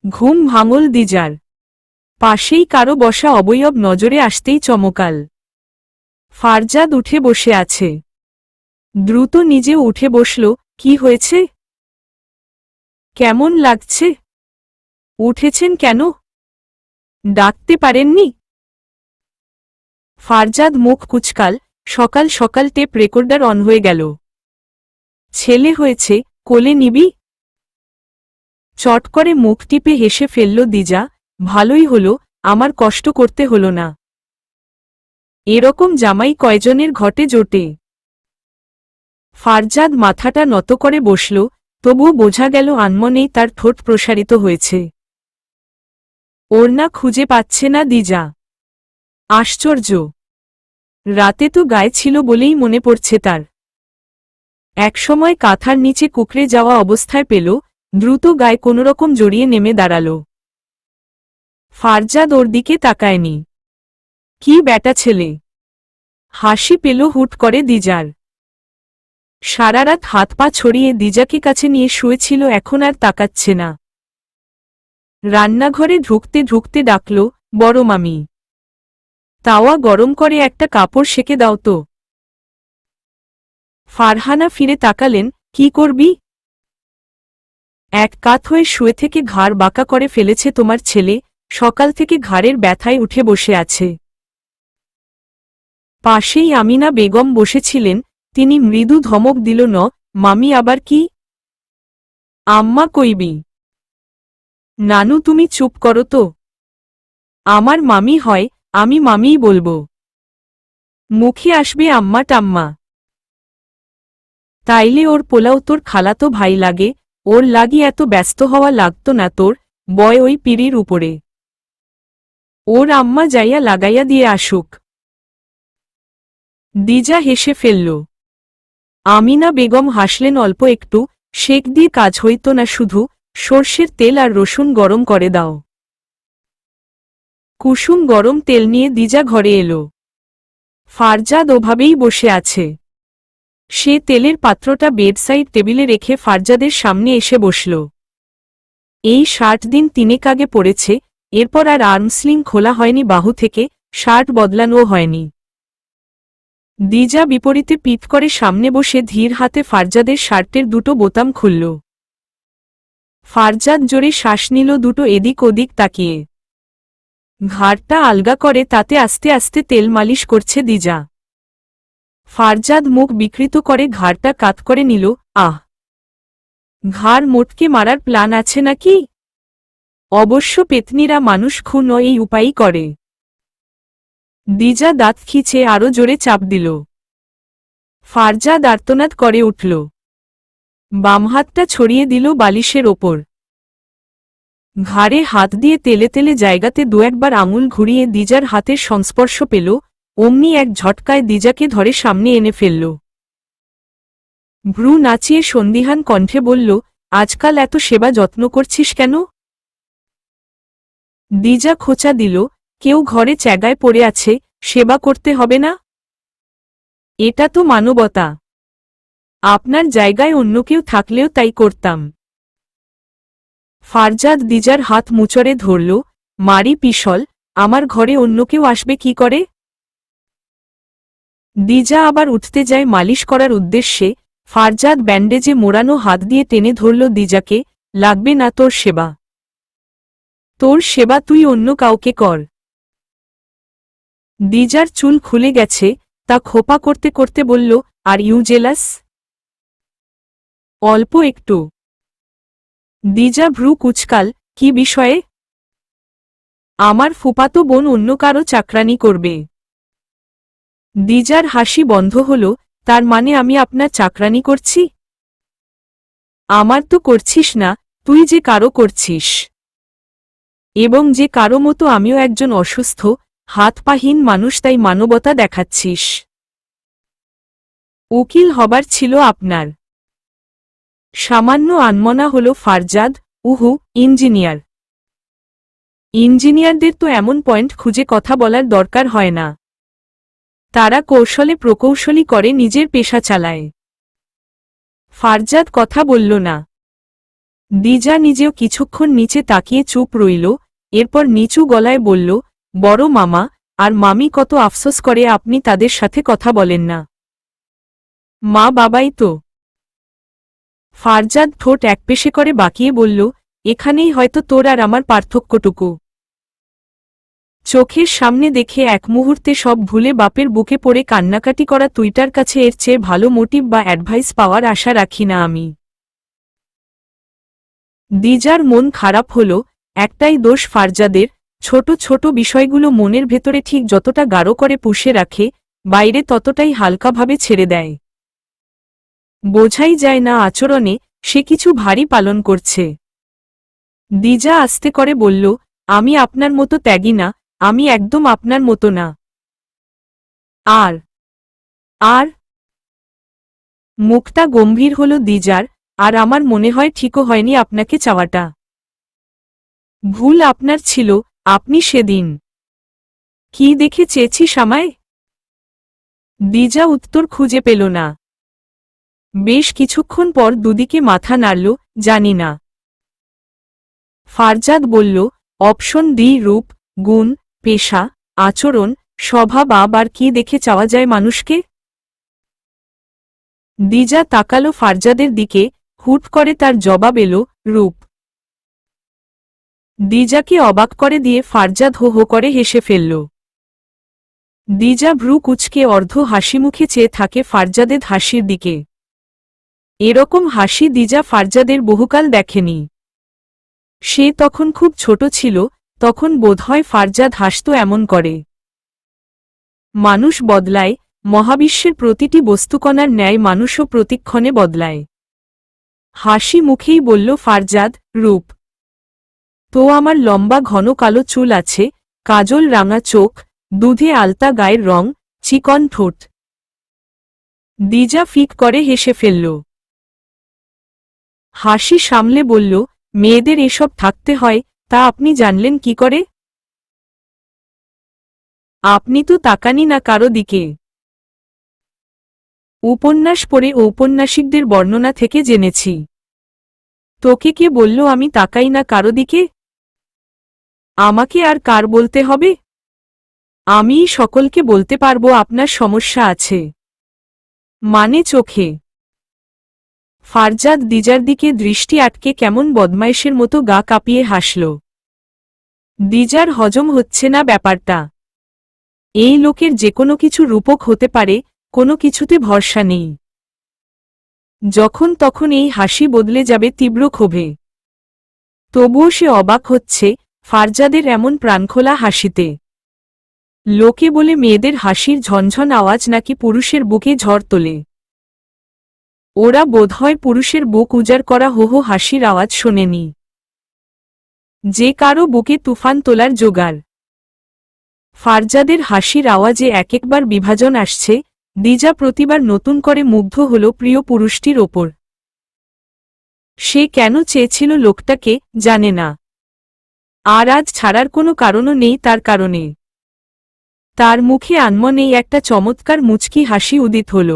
ঘুম ভাঙল দিজার। পাশেই কারো বসা অবয়ব নজরে আসতেই চমকাল। ফারজাদ উঠে বসে আছে। দ্রুত নিজেও উঠে বসল। কি হয়েছে? কেমন লাগছে? উঠেছেন কেন? ডাকতে পারেননি? ফারজাদ মুখ কুচকাল। সকাল সকাল টেপ রেকর্ডার অন হয়ে গেল। ছেলে হয়েছে, কোলে নিবি? চট করে মুখ টিপে হেসে ফেলল দিজা। ভালোই হলো, আমার কষ্ট করতে হলো না। এরকম জামাই কয়জনের ঘটে জোটে। ফারজাদ মাথাটা নত করে বসল, তবুও বোঝা গেল আনমনেই তার ঠোঁট প্রসারিত হয়েছে। ওড়না খুঁজে পাচ্ছে না দিজা। আশ্চর্য, রাতে তো গায়ে ছিল বলেই মনে পড়ছে তার। একসময় কাঁথার নিচে কুকড়ে যাওয়া অবস্থায় পেল, দ্রুত গায়ে কোনোরকম জড়িয়ে নেমে দাঁড়াল। ফারজাদ ওর দিকে তাকায়নি। কি ব্যাটা ছেলে! হাসি পেল হুট করে দিজার। সারারাত হাত পা ছড়িয়ে দিজাকে কাছে নিয়ে শুয়েছিল, এখন আর তাকাচ্ছে না। রান্নাঘরে ঢুকতে ঢুকতে ডাকল, বড় মামি, তাওয়া গরম করে একটা কাপড় সেকে দাও তো। ফারহানা ফিরে তাকালেন, কি করবি? এক কাত হয়ে শুয়ে থেকে ঘাড় বাঁকা করে ফেলেছে তোমার ছেলে, সকাল থেকে ঘাড়ের ব্যথায় উঠে বসে আছে। পাশেই আমিনা বেগম বসেছিলেন, তিনি মৃদু ধমক দিল, ন মামি আবার কি? আম্মা কইবি? নানু তুমি চুপ করো তো। আমার মামি হয়, আমি মামিই বলবো। মুখে আসবে আম্মা টাম্মা। তাইলে ওর পোলাও তোর খালাতো ভাই লাগে, ওর লাগি এত ব্যস্ত হওয়া লাগত না তোর, বয় ওই পিড়ির উপরে। ওর আম্মা যাইয়া লাগাইয়া দিয়ে আসুক। দিজা হেসে ফেলল। আমিনা বেগম হাসলেন অল্প একটু, শেক দিয়ে কাজ হইত না, শুধু সর্ষের তেল আর রসুন গরম করে দাও। কুসুম গরম তেল নিয়ে দিজা ঘরে এলো। ফারজাদ ওভাবেই বসে আছে। সে তেলের পাত্রটা বেডসাইড টেবিলে রেখে ফারজাদের সামনে এসে বসল। এই শার্ট দিন তিনেক আগে পরেছে, এরপর আর আর্মস্লিং খোলা হয়নি বাহু থেকে, শার্ট বদলানোও হয়নি। দিজা বিপরীতে পিঠ করে সামনে বসে ধীর হাতে ফারজাদের শার্টের দুটো বোতাম খুলল। ফারজাদ জোরে শ্বাস নিল, দুটো এদিক ওদিক তাকিয়ে। ঘাড়টা আলগা করে তাতে আস্তে আস্তে তেল মালিশ করছে দিজা। ফারজাদ মুখ বিকৃত করে ঘাড়টা কাত করে নিল। আহ! ঘাড় মোটকে মারার প্ল্যান আছে নাকি? অবশ্য পেতনিরা মানুষ খুন এই উপায়ই করে। দিজা দাঁত খিঁচে আরো জোরে চাপ দিল। ফারজাদ আর্তনাদ করে উঠল। বাম হাতটা ছড়িয়ে দিল বালিশের ওপর। ঘাড়ে হাত দিয়ে তেলে তেলে জায়গাতে দু একবার আঙুল ঘুরিয়ে দিজার হাতের সংস্পর্শ পেল, অমনি এক ঝটকায় দিজাকে ধরে সামনে এনে ফেলল। ভ্রু নাচিয়ে সন্দিহান কণ্ঠে বলল, আজকাল এত সেবা যত্ন করছিস কেন? দিজা খোঁচা দিল, কেউ ঘরে চ্যাগায় পড়ে আছে, সেবা করতে হবে না? এটা তো মানবতা। আপনার জায়গায় অন্য কেউ থাকলেও তাই করতাম। ফারজাদ দিজার হাত মুচড়ে ধরল, মারি পিশল, আমার ঘরে অন্য কেউ আসবে কি করে? দিজা আবার উঠতে যায় মালিশ করার উদ্দেশ্যে, ফারজাদ ব্যান্ডেজে মোড়ানো হাত দিয়ে টেনে ধরল দিজাকে, লাগবে না তোর সেবা। তোর সেবা তুই অন্য কাউকে কর। দিজার চুল খুলে গেছে, তা খোপা করতে করতে বলল, আর ইউ জেলাস? অল্প একটু। দিজা ভ্রু কুচকাল, কি বিষয়ে? আমার ফুপাতো বোন অন্য কারো চাকরানি করবে। দিজার হাসি বন্ধ হল, তার মানে আমি আপনার চাকরানি করছি? আমার তো করছিস না, তুই যে কারো করছিস। এবং যে কারো মতো আমিও একজন অসুস্থ, হাত পাহীন মানুষ, তাই মানবতা দেখাচ্ছিস। উকিল হবার ছিল আপনার। সামান্য আনমনা হল ফারজাদ। উহু, ইঞ্জিনিয়ার। ইঞ্জিনিয়ারদের তো এমন পয়েন্ট খুঁজে কথা বলার দরকার হয় না। তারা কৌশলে প্রকৌশলী করে নিজের পেশা চালায়। ফারজাদ কথা বলল না। দিজা নিজেও কিছুক্ষণ নিচে তাকিয়ে চুপ রইল, এরপর নিচু গলায় বলল, বড় মামা আর মামি কত আফসোস করে আপনি তাদের সাথে কথা বলেন না। মা বাবাই তো। ফারজাদ ঠোঁট একপেশে করে বাঁকিয়ে বলল, এখানেই হয়তো তোর আর আমার পার্থক্যটুকু। চোখের সামনে দেখে এক মুহূর্তে সব ভুলে বাপের বুকে পড়ে কান্নাকাটি করা তুইটার কাছে এর চেয়ে ভালো মোটিভ বা অ্যাডভাইস পাওয়ার আশা রাখি না আমি। দিজার মন খারাপ হল, একটাই দোষ ফারজাদের, ছোট ছোট বিষয়গুলো মনের ভেতরে ঠিক যতটা গাঢ় করে পুষে রাখে, বাইরে ততটাই হালকাভাবে ছেড়ে দেয়। বোঝাই যায় না আচরণে সে কিছু ভারী পালন করছে। দিজা আস্তে করে বলল, আমি আপনার মতো ত্যাগী না, আমি একদম আপনার মতো না। আর আর মুখটা গম্ভীর হল দিজার, আর আমার মনে হয় ঠিকও হয়নি আপনাকে চাওয়াটা। ভুল আপনার ছিল, আপনি সেদিন কি দেখে চেয়েছিস আমায়? দিজা উত্তর খুঁজে পেল না। বেশ কিছুক্ষণ পর দুদিকে মাথা নাড়ল, জানি না। ফারজাদ বলল, অপশন ডি রূপ, গুণ, পেশা, আচরণ, স্বভাব, আর কি দেখে চাওয়া যায় মানুষকে? দিজা তাকালো ফারজাদের দিকে, হুট করে তার জবাব এলো, রূপ। দিজাকে অবাক করে দিয়ে ফারজাদ হো হো করে হেসে ফেলল। দিজা ভ্রু কুচকে অর্ধ হাসিমুখে চেয়ে থাকে ফারজাদের হাসির দিকে। এরকম হাসি দিজা ফারজাদের বহুকাল দেখেনি। সে তখন খুব ছোট ছিল, তখন বোধহয় ফারজাদ হাসত এমন করে। মানুষ বদলায়, মহাবিশ্বের প্রতিটি বস্তুকণার ন্যায় মানুষও প্রতিক্ষণে বদলায়। হাসি মুখেই বলল ফারজাদ, রূপ তো আমার লম্বা ঘন কালো চুল আছে, কাজল রাঙা চোখ, দুধে আলতা গায়ের রং, চিকন ঠোঁট। দিজা ফিক করে হেসে ফেলল। হাসি সামলে বলল, মেয়েদের এসব থাকতে হয়, তা আপনি জানলেন কি করে? আপনি তো তাকানি না কারো দিকে। উপন্যাস পড়ে ঔপন্যাসিকদের বর্ণনা থেকে জেনেছি। তোকে কে বলল আমি তাকাই না কারো দিকে? আমাকে আর কার বলতে হবে? আমিই সকলকে বলতে পারবো আপনার সমস্যা আছে। মানে চোখে। ফারজাদ দিজার দিকে দৃষ্টি আটকে কেমন বদমাইশের মতো গা কাঁপিয়ে হাসল। দিজার হজম হচ্ছে না ব্যাপারটা। এই লোকের যে কোনো কিছু রূপক হতে পারে, কোনো কিছুতে ভরসা নেই। যখন তখন এই হাসি বদলে যাবে তীব্র ক্ষোভে। তবুও সে অবাক হচ্ছে ফারজাদের এমন প্রাণখোলা হাসিতে। লোকে বলে মেয়েদের হাসির ঝনঝন আওয়াজ নাকি পুরুষের বুকে ঝড় তোলে। ওরা বোধহয় পুরুষের বুক উজাড় করা হো হো হাসির আওয়াজ শোনেনি, যে কারো বুকে তুফান তোলার জোগাড়। ফারজাদের হাসির আওয়াজে এক একবার বিভাজন আসছে, দিজা প্রতিবার নতুন করে মুগ্ধ হল প্রিয় পুরুষটির ওপর। সে কেন চেয়েছিল লোকটাকে, জানে না। আর আজ ছাড়ার কোনো কারণও নেই তার কারণে। তার মুখে আনমনেই একটা চমৎকার মুচকি হাসি উদিত হল।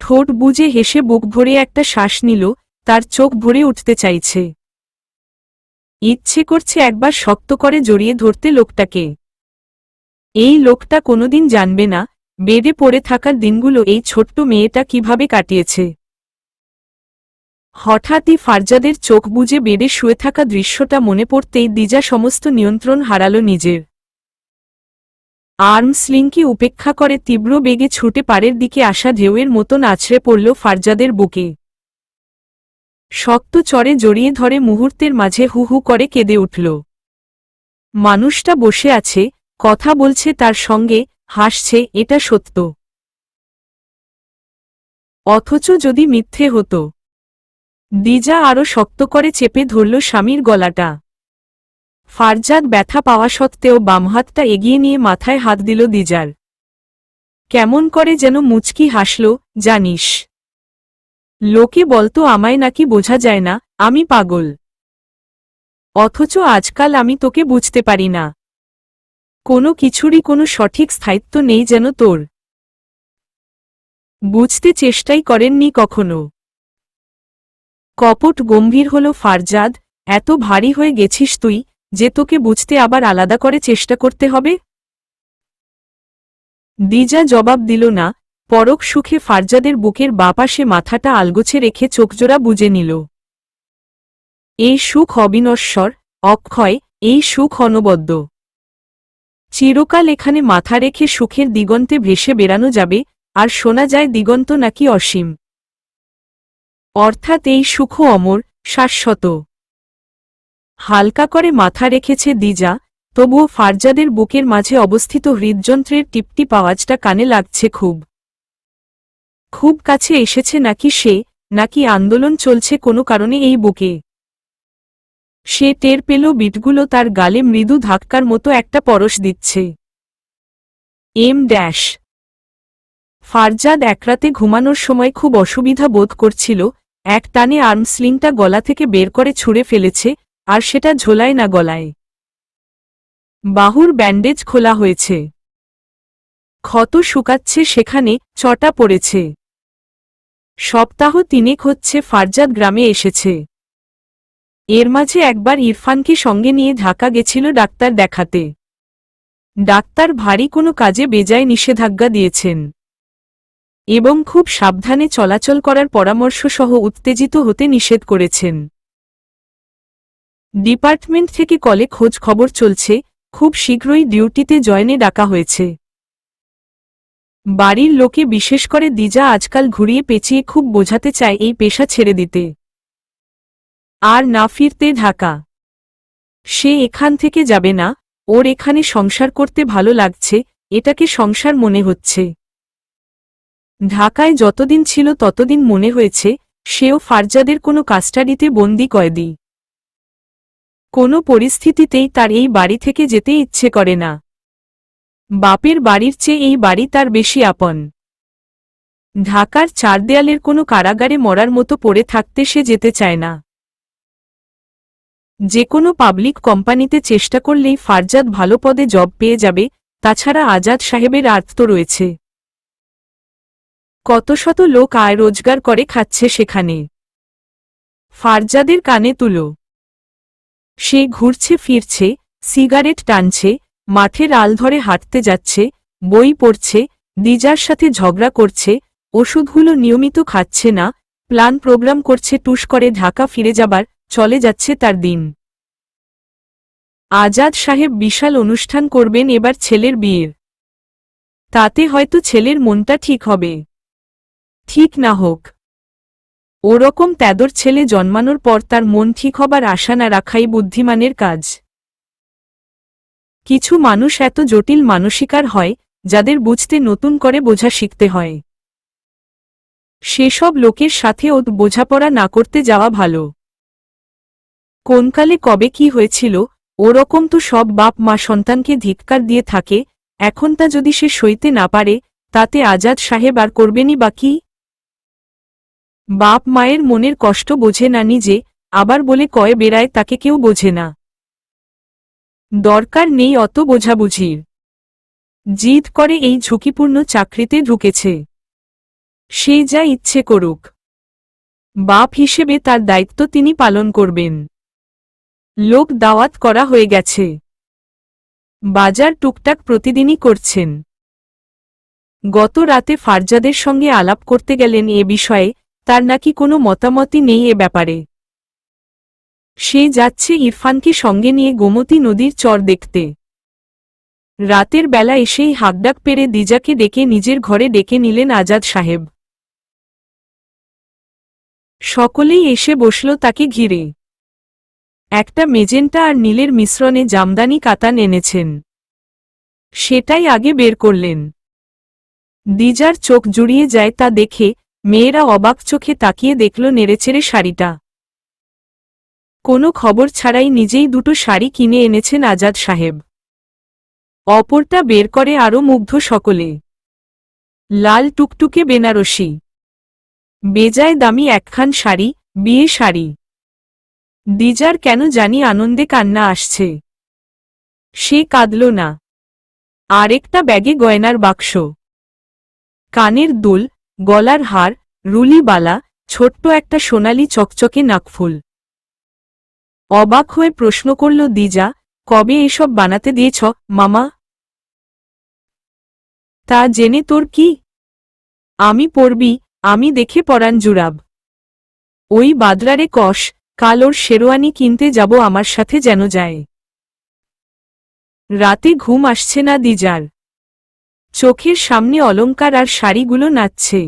ঠোঁট বুজে হেসে বুক ভরে একটা শ্বাস নিল, তার চোখ ভরে উঠতে চাইছে। ইচ্ছে করছে একবার শক্ত করে জড়িয়ে ধরতে লোকটাকে। এই লোকটা কোনোদিন জানবে না বেডে পড়ে থাকার দিনগুলো এই ছোট্ট মেয়েটা কিভাবে কাটিয়েছে। হঠাৎই ফারজাদের চোখ বুজে বেডে শুয়ে থাকা দৃশ্যটা মনে পড়তেই দিজা সমস্ত নিয়ন্ত্রণ হারাল নিজের। আর্মস্লিংকে উপেক্ষা করে তীব্র বেগে ছুটে পাড়ের দিকে আসা ঢেউয়ের মতন আছড়ে পড়ল ফারজাদের বুকে। শক্ত চরে জড়িয়ে ধরে মুহূর্তের মাঝে হু হু করে কেঁদে উঠল। মানুষটা বসে আছে, কথা বলছে তার সঙ্গে, হাসছে, এটা সত্য। অথচ যদি মিথ্যে হতো। দিজা আরো শক্ত করে চেপে ধরল স্বামীর গলাটা। ফারজাদ ব্যথা পাওয়া সত্ত্বেও বাম হাতটা এগিয়ে নিয়ে মাথায় হাত দিল দিজার। কেমন করে যেন মুচকি হাসল, জানিস, লোকে বলতো আমায় নাকি বোঝা যায় না, আমি পাগল। অথচ আজকাল আমি তোকে বুঝতে পারি না। কোনো কিছুরই কোনো সঠিক স্থায়িত্ব নেই যেন তোর। বুঝতে চেষ্টাই করেননি কখনো। কপট গম্ভীর হল ফারজাদ, এত ভারী হয়ে গেছিস তুই যে তোকে বুঝতে আবার আলাদা করে চেষ্টা করতে হবে? দিজা জবাব দিল না, পরক সুখে ফারজাদের বুকের বাপাশে মাথাটা আলগোছে রেখে চোখজোড়া বুজে নিল। এই সুখ অবিনশ্বর, অক্ষয়, এই সুখ অনবদ্য। চিরকাল এখানে মাথা রেখে সুখের দিগন্তে ভেসে বেড়ানো যাবে, আর শোনা যায় দিগন্ত নাকি অসীম। অর্থাৎ এই সুখ অমর, শাশ্বত। হালকা করে মাথা রেখেছে দিজা, তবুও ফারজাদের বুকের মাঝে অবস্থিত হৃদযন্ত্রের টিপটিপ আওয়াজটা কানে লাগছে খুব। খুব কাছে এসেছে নাকি সে, নাকি আন্দোলন চলছে কোনো কারণে এই বুকে। সে টের পেল বিটগুলো তার গালে মৃদু ধাক্কার মতো একটা পরশ দিচ্ছে। ড্যাশ ফারজাদ একরাতে ঘুমানোর সময় খুব অসুবিধা বোধ করছিল, এক টানে আর্মস্লিংটা গলা থেকে বের করে ছুঁড়ে ফেলেছে, আর সেটা ঝোলায় না গলায়। বাহুর ব্যান্ডেজ খোলা হয়েছে, ক্ষত শুকাচ্ছে, সেখানে চটা পড়েছে। সপ্তাহ 3 হচ্ছে ফারজাদ গ্রামে এসেছে। এর মাঝে একবার ইরফানকে সঙ্গে নিয়ে ঢাকা গেছিল ডাক্তার দেখাতে। ডাক্তার ভারী কোনো কাজে বেজায় নিষেধাজ্ঞা দিয়েছেন এবং খুব সাবধানে চলাচল করার পরামর্শ সহ উত্তেজিত হতে নিষেধ করেছেন। ডিপার্টমেন্ট থেকে কলে খোঁজ খবর চলছে, খুব শীঘ্রই ডিউটিতে জয়েনে ডাকা হয়েছে। বাড়ির লোকে বিশেষ করে দিজা আজকাল ঘুরিয়ে পেঁচিয়ে খুব বোঝাতে চায় এই পেশা ছেড়ে দিতে আর না ফিরতে ঢাকা। সে এখান থেকে যাবে না, ওর এখানে সংসার করতে ভালো লাগছে, এটাকে সংসার মনে হচ্ছে। ঢাকায় যতদিন ছিল ততদিন মনে হয়েছে সেও ফারজাদের কোনো কাস্টাডিতে বন্দি কয়েদি। কোনো পরিস্থিতিতেই তার এই বাড়ি থেকে যেতে ইচ্ছে করে না। বাপের বাড়ির চেয়ে এই বাড়ি তার বেশি আপন। ঢাকার 4 দেয়ালের কোনো কারাগারে মরার মতো পড়ে থাকতে সে যেতে চায় না। যে কোনো পাবলিক কোম্পানিতে চেষ্টা করলেই ফারজাদ ভালো পদে জব পেয়ে যাবে, তাছাড়া আজাদ সাহেবের আর্থ রয়েছে। কত শত লোক আয় রোজগার করে খাচ্ছে সেখানে। ফারজাদের কানে তুলো। সে ঘুরছে ফিরছে, সিগারেট টানছে, মাঠের আল ধরে হাঁটতে যাচ্ছে, বই পড়ছে, দিজার সাথে ঝগড়া করছে, ওষুধগুলো নিয়মিত খাচ্ছে না, প্ল্যান প্রোগ্রাম করছে টুস করে ঢাকা ফিরে যাবার, চলে যাচ্ছে তার দিন। আজাদ সাহেব বিশাল অনুষ্ঠান করবেন এবার ছেলের বিয়ের। তাতে হয়তো ছেলের মনটা ঠিক হবে। ঠিক না হোক, ওরকম তেদর ছেলে জন্মানোর পর তার মন ঠিক হবার আশা না রাখাই বুদ্ধিমানের কাজ। কিছু মানুষ এত জটিল মানসিকার হয়, যাদের বুঝতে নতুন করে বোঝা শিখতে হয়। সেসব লোকের সাথে ওর বোঝাপড়া না করতে যাওয়া ভালো। কোনকালে কবে কি হয়েছিল, ওরকম তো সব বাপ মা সন্তানকে ধিক্কার দিয়ে থাকে, এখন তা যদি সে সইতে না পারে, তাতে আজাদ সাহেব আর করবেনই বা কি? বাপ মায়ের মনের কষ্ট বোঝে না নিজে, আবার বলে কয়ে বেড়ায় তাকে কেউ বোঝে না। দরকার নেই অত বোঝাবুঝির। জিদ করে এই ঝুঁকিপূর্ণ চাকরিতে ঢুকেছে। সে যা ইচ্ছে করুক, বাপ হিসেবে তার দায়িত্ব তিনি পালন করবেন। লোক দাওয়াত করা হয়ে গেছে, বাজার টুকটাক প্রতিদিনই করছেন। গত রাতে ফারজাদের সঙ্গে আলাপ করতে গেলেন এ বিষয়ে, তার নাকি কোনো মতামতই নেই এ ব্যাপারে। সে যাচ্ছে ইরফানকে সঙ্গে নিয়ে গোমতী নদীর চর দেখতে। রাতের বেলা এসেই হাকডাক পেরে দিজাকে ডেকে নিজের ঘরে ডেকে নিলেন আজাদ সাহেব। সকলেই এসে বসল তাকে ঘিরে। একটা মেজেন্টা আর নীলের মিশ্রণে জামদানি কাতান এনেছেন, সেটাই আগে বের করলেন। দিজার চোখ জুড়িয়ে যায় তা দেখে, মেয়েরা অবাক চোখে তাকিয়ে দেখল নেড়েচেড়ে শাড়িটা। কোনো খবর ছাড়াই নিজেই দুটো শাড়ি কিনে এনেছেন আজাদ সাহেব। অপরটা বের করে আরও মুগ্ধ সকলে। লাল টুকটুকে বেনারসি, বেজায় দামি একখান শাড়ি, বিয়ে শাড়ি। দিজার কেন জানি আনন্দে কান্না আসছে। সে কাঁদল না। আরেকটা ব্যাগে গয়নার বাক্স, কানের দুল, গলার হার, রুলিবালা, ছোট্ট একটা সোনালি চকচকে নাকফুল। অবাক হয়ে প্রশ্ন করল দিজা, কবে এসব বানাতে দিয়েছ, মামা? তা জেনে তোর কি? আমি পরবি, আমি দেখে পরান জুরাব। ওই বাদরারে কষ, কাল ওর শেরওয়ানি কিনতে যাব আমার সাথে যেন যায়। রাতে ঘুম আসছে না দিজার। চোখের সামনে অলংকার আর শাড়িগুলো নাচছে।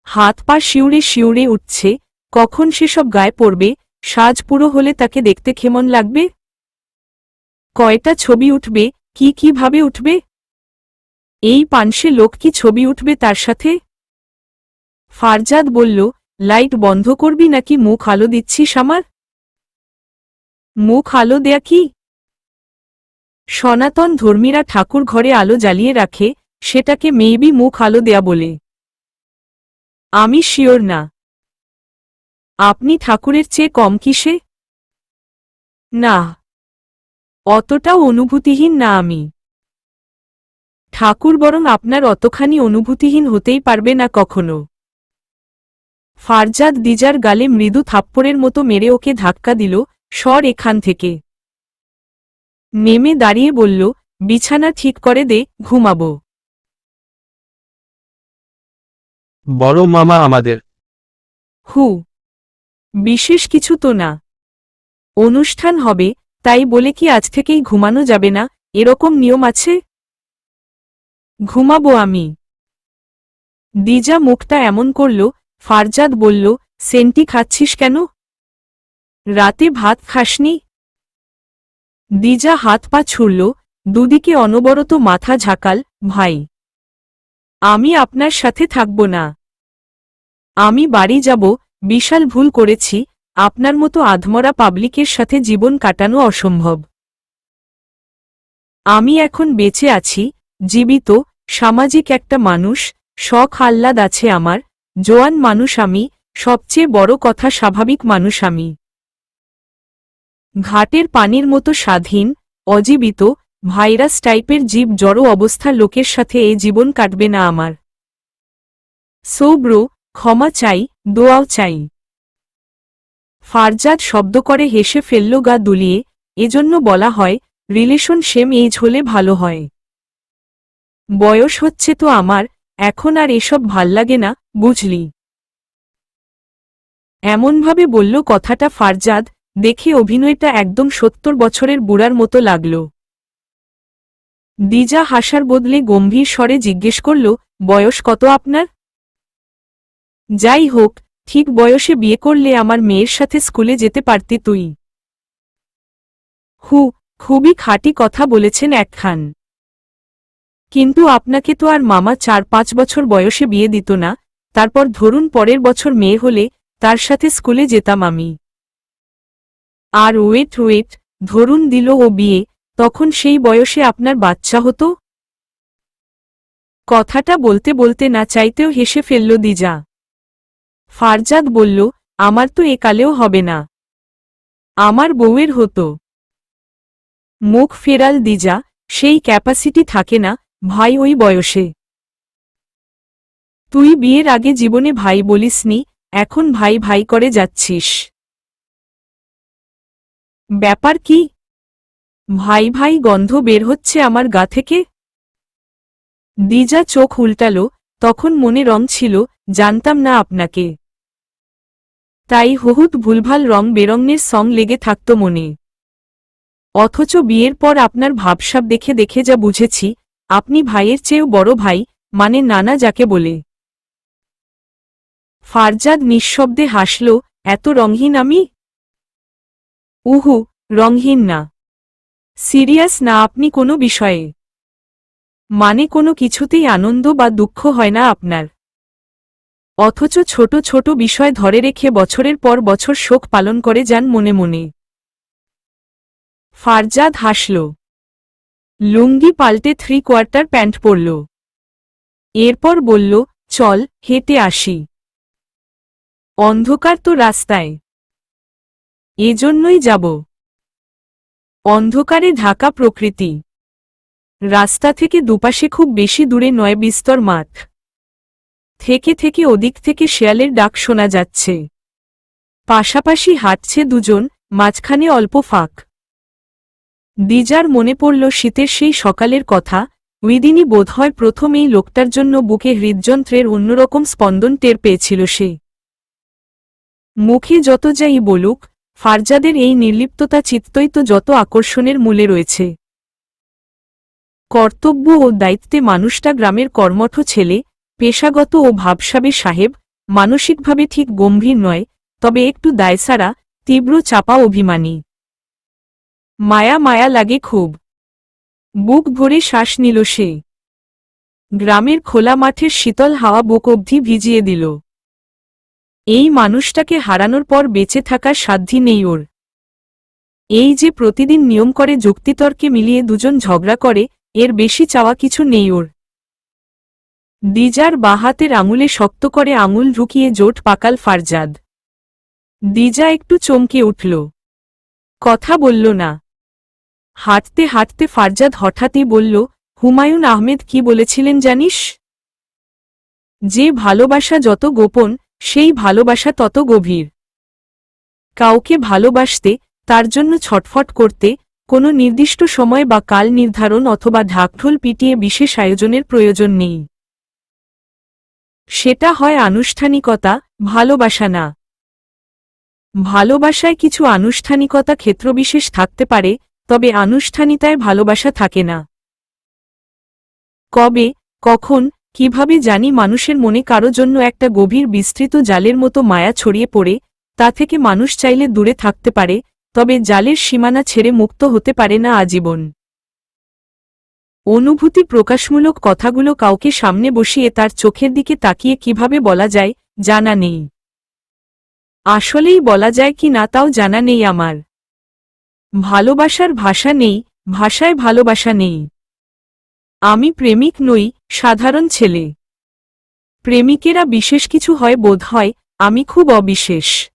হাত পা শিউরে শিউরে উঠছে, কখন সেসব গায়ে পড়বে, সাজ পুরো হলে তাকে দেখতে কেমন লাগবে? কয়টা ছবি উঠবে, কিভাবে উঠবে? এই পানসে লোক কি ছবি উঠবে তার সাথে? ফারজাদ বলল, লাইট বন্ধ করবি নাকি মুখ আলো দিচ্ছিস আমার? মুখ আলো দেয়া কি? সনাতন ধর্মীরা ঠাকুর ঘরে আলো জ্বালিয়ে রাখে, সেটাকে মেবি মুখ আলো দেয়া বলে। আমি শিওর না। আপনি ঠাকুরের চেয়ে কম কিসে? না, অতটাও অনুভূতিহীন না আমি। ঠাকুর বরং আপনার অতখানি অনুভূতিহীন হতেই পারবে না কখনো। ফারজাদ দিজার গালে মৃদু থাপ্পড়ের মতো মেরে ওকে ধাক্কা দিল, সর এখান থেকে। নেমে দাঁড়িয়ে বলল, বিছানা ঠিক করে দে, ঘুমাবো। বড় মামা আমাদের। হু, বিশেষ কিছু তো না। অনুষ্ঠান হবে, তাই বলে কি আজ থেকেই ঘুমানো যাবে না, এরকম নিয়ম আছে? ঘুমাবো আমি। দিজা মুখটা এমন করল, ফারজাদ বলল, সেন্টি খাচ্ছিস কেন? রাতে ভাত খাসনি? দিজা হাত পা ছুড়ল, দুদিকে অনবরত মাথা ঝাঁকাল, ভাই, আমি আপনার সাথে থাকব না। আমি বাড়ি যাব, বিশাল ভুল করেছি, আপনার মতো আধমরা পাবলিকের সাথে জীবন কাটানো অসম্ভব। আমি এখন বেঁচে আছি, জীবিত, সামাজিক একটা মানুষ, শখ আহ্লাদ আছে আমার, জোয়ান মানুষ আমি, সবচেয়ে বড় কথা স্বাভাবিক মানুষ আমি। ঘাটের পানির মতো স্বাধীন, অজীবিত, ভাইরাস টাইপের জীব জড়ো অবস্থার লোকের সাথে এই জীবন কাটবে না আমার। সোব্রো, ক্ষমা চাই, দোয়াও চাই। ফারজাদ শব্দ করে হেসে ফেলল গা দুলিয়ে, এজন্য বলা হয়, রিলেশন সেম এজ হলে ভালো হয়। বয়স হচ্ছে তো আমার, এখন আর এসব ভাল্লাগে না, বুঝলি? এমনভাবে বলল কথাটা ফারজাদ, দেখে অভিনয়টা একদম ৭০ বছরের বুড়ার মতো লাগল। দিজা হাসার বদলে গম্ভীর স্বরে জিজ্ঞেস করল, বয়স কত আপনার? যাই হোক, ঠিক বয়সে বিয়ে করলে আমার মেয়ের সাথে স্কুলে যেতে পারতি তুই। হু, খুবই খাঁটি কথা বলেছেন একখান। কিন্তু আপনাকে তো আর মামা ৪-৫ বছর বয়সে বিয়ে দিত না, তারপর ধরুন পরের বছর মেয়ে হলে, তার সাথে স্কুলে যেতাম আমি। আর ওয়েট, ধরুন দিল ও বিয়ে, তখন সেই বয়সে আপনার বাচ্চা হতো? কথাটা বলতে বলতে না চাইতেও হেসে ফেলল দিজা। ফারজাদ বলল, আমার তো একালেও হবে না। আমার বউয়ের হতো। মুখ ফেরাল দিজা, সেই ক্যাপাসিটি থাকে না, ভাই ওই বয়সে। তুই বিয়ের আগে জীবনে ভাই বলিসনি, এখন ভাই ভাই করে যাচ্ছিস। ব্যাপার কি? ভাই ভাই গন্ধ বের হচ্ছে আমার গা থেকে? দিজা চোখ উল্টাল, তখন মনে রং ছিল, জানতাম না আপনাকে। তাই হুহুত ভুলভাল রং বেরঙের সং লেগে থাকত মনে। অথচ বিয়ের পর আপনার ভাবসাব দেখে দেখে যা বুঝেছি, আপনি ভাইয়ের চেয়েও বড় ভাই, মানে নানা যাকে বলে। ফারজাদ নিঃশব্দে হাসল, এত রঙহীন আমি? উহু, রঙহীন না। সিরিয়াস না আপনি কোনো বিষয়ে? মানে কোনো কিছুতেই আনন্দ বা দুঃখ হয় না আপনার? অথচ ছোট ছোট বিষয় ধরে রেখে বছরের পর বছর শোক পালন করে যান মনে মনে। ফারজাদ হাসল। লুঙ্গি পাল্টে 3/4 প্যান্ট পরল। এরপর বলল, চল, হেঁটে আসি। অন্ধকার তো রাস্তায়। এজন্যই যাব। অন্ধকারে ঢাকা প্রকৃতি। রাস্তা থেকে দুপাশে খুব বেশি দূরে নয় বিস্তর মাঠ। থেকে থেকে ওদিক থেকে শেয়ালের ডাক শোনা যাচ্ছে। পাশাপাশি হাঁটছে দুজন, মাঝখানে অল্প ফাঁক। দিজার মনে পড়ল শীতের সেই সকালের কথা। ওই দিনই বোধহয় প্রথম এই লোকটার জন্য বুকে হৃদযন্ত্রের অন্যরকম স্পন্দন টের পেয়েছিল সে। মুখে যত যাই বলুক, ফারজাদের এই নির্লিপ্ততা চিত্তই তো যত আকর্ষণের মূলে রয়েছে। কর্তব্য ও দায়িত্বে মানুষটা গ্রামের কর্মঠ ছেলে, পেশাগত ও ভাবসাবে সাহেব, মানসিকভাবে ঠিক গম্ভীর নয়, তবে একটু দায়সারা, তীব্র চাপা অভিমানী। মায়া মায়া লাগে খুব। বুক ভরে শ্বাস নিল সে। গ্রামের খোলা মাঠের শীতল হাওয়া বুক অবধি ভিজিয়ে দিল। এই মানুষটাকে হারানোর পর বেঁচে থাকার সাধ্যি নেই ওর। এই যে প্রতিদিন নিয়ম করে যুক্তিতর্কে মিলিয়ে দুজন ঝগড়া করে, এর বেশি চাওয়া কিছু নেই ওর। দিজার বাহাতের আঙুলে শক্ত করে আঙুল ঢুকিয়ে জোট পাকাল ফারজাদ। দিজা একটু চমকে উঠল। কথা বলল না। হাঁটতে হাঁটতে ফারজাদ হঠাৎই বলল, হুমায়ুন আহমেদ কি বলেছিলেন জানিস? যে ভালোবাসা যত গোপন, সেই ভালোবাসা তত গভীর। কাউকে ভালোবাসতে, তার জন্য ছটফট করতে, কোনো নির্দিষ্ট সময় বা কাল নির্ধারণ অথবা ঢাকঢোল পিটিয়ে বিশেষ আয়োজনের প্রয়োজন নেই। সেটা হয় আনুষ্ঠানিকতা, ভালোবাসা না। ভালোবাসায় কিছু আনুষ্ঠানিকতা ক্ষেত্রবিশেষ থাকতে পারে, তবে আনুষ্ঠানিকতায় ভালোবাসা থাকে না। কবে, কখন, কিভাবে জানি মানুষের মনে কারো জন্য একটা গভীর বিস্তৃত জালের মতো মায়া ছড়িয়ে পড়ে, তা থেকে মানুষ চাইলে দূরে থাকতে পারে, তবে জালের সীমানা ছেড়ে মুক্ত হতে পারে না আজীবন। অনুভূতি প্রকাশমূলক কথাগুলো কাউকে সামনে বসিয়ে তার চোখের দিকে তাকিয়ে কিভাবে বলা যায়, জানা নেই। আসলেই বলা যায় কি না তাও জানা নেই আমার। ভালোবাসার ভাষা নেই, ভাষায় ভালোবাসা নেই। আমি প্রেমিক নই, সাধারণ ছেলে। প্রেমিকেরা বিশেষ কিছু হয় বোধ হয়, আমি খুব অবিশেষ।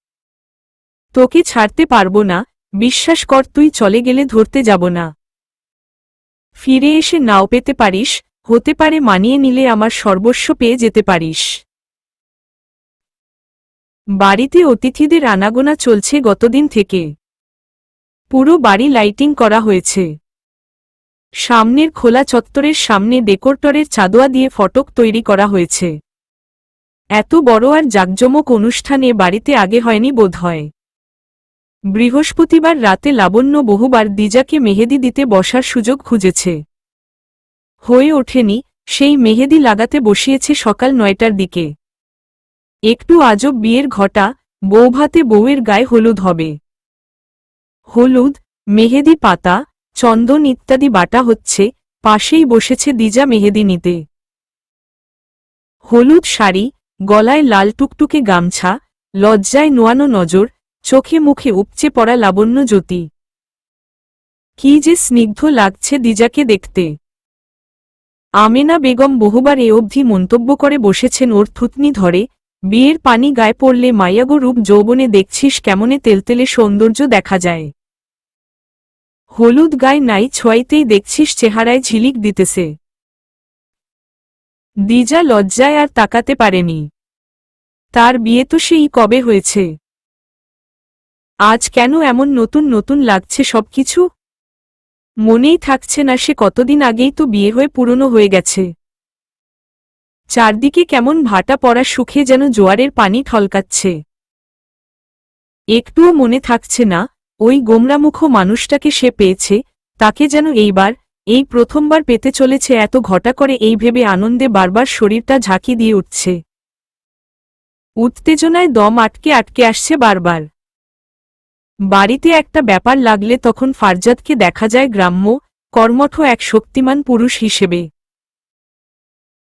তোকে ছাড়তে পারবো না, বিশ্বাস কর, তুই চলে গেলে ধরতে যাব না। ফিরে এসে নাও পেতে পারিস, হতে পারে মানিয়ে নিলে আমার সর্বস্ব পেয়ে যেতে পারিস। বাড়িতে অতিথিদের আনাগোনা চলছে গতদিন থেকে। পুরো বাড়ি লাইটিং করা হয়েছে। সামনের খোলা চত্বরের সামনে ডেকোরেটরের চাঁদোয়া দিয়ে ফটক তৈরি করা হয়েছে। এত বড় আর জাঁকজমক অনুষ্ঠানে বাড়িতে আগে হয়নি বোধহয়। বৃহস্পতিবার রাতে লাবণ্য বহুবার দিজাকে মেহেদি দিতে বসার সুযোগ খুঁজেছে। হয়ে ওঠেনি, সেই মেহেদি লাগাতে বসিয়েছে সকাল 9টার দিকে। একটু আজব বিয়ের ঘটা, বৌভাতে বউয়ের গায়ে হলুদ হবে। হলুদ, মেহেদি পাতা, চন্দন ইত্যাদি বাটা হচ্ছে, পাশেই বসেছে দিজা মেহেদি নিতে। হলুদ শাড়ি, গলায় লাল টুকটুকে গামছা, লজ্জায় নোয়ানো নজর, চোখে মুখে উপচে পড়া লাবণ্য জ্যোতি। কি যে স্নিগ্ধ লাগছে দিজাকে দেখতে। আমেনা বেগম বহুবার এ অবধি মন্তব্য করে বসেছেন ওর থুতনি ধরে, বিয়ের পানি গায়ে পড়লে মাইয়াগো রূপ যৌবনে দেখছিস কেমনে তেলতেলে সৌন্দর্য দেখা যায়। হলুদ গায়ে নাই ছোঁয়াইতেই দেখছিস চেহারায় ঝিলিক দিতেছে। দিজা লজ্জায় আর তাকাতে পারেনি। তার বিয়ে তো সেই কবে হয়েছে। আজ কেন এমন নতুন নতুন লাগছে সবকিছু? মনেই থাকছে না সে কতদিন আগেই তো বিয়ে হয়ে পুরনো হয়ে গেছে। চারদিকে কেমন ভাটা পড়া সুখে যেন জোয়ারের পানি ঠলকাচ্ছে। একটুও মনে থাকছে না, ওই গোমরামুখ মানুষটাকে সে পেয়েছে, তাকে যেন এইবার, এই প্রথমবার পেতে চলেছে এত ঘটা করে এই ভেবে আনন্দে বারবার শরীরটা ঝাঁকি দিয়ে উঠছে। উত্তেজনায় দম আটকে আটকে আসছে বারবার। বাড়িতে একটা ব্যাপার লাগলে তখন ফারজাদকে দেখা যায় গ্রাম্য, কর্মঠ এক শক্তিমান পুরুষ হিসেবে।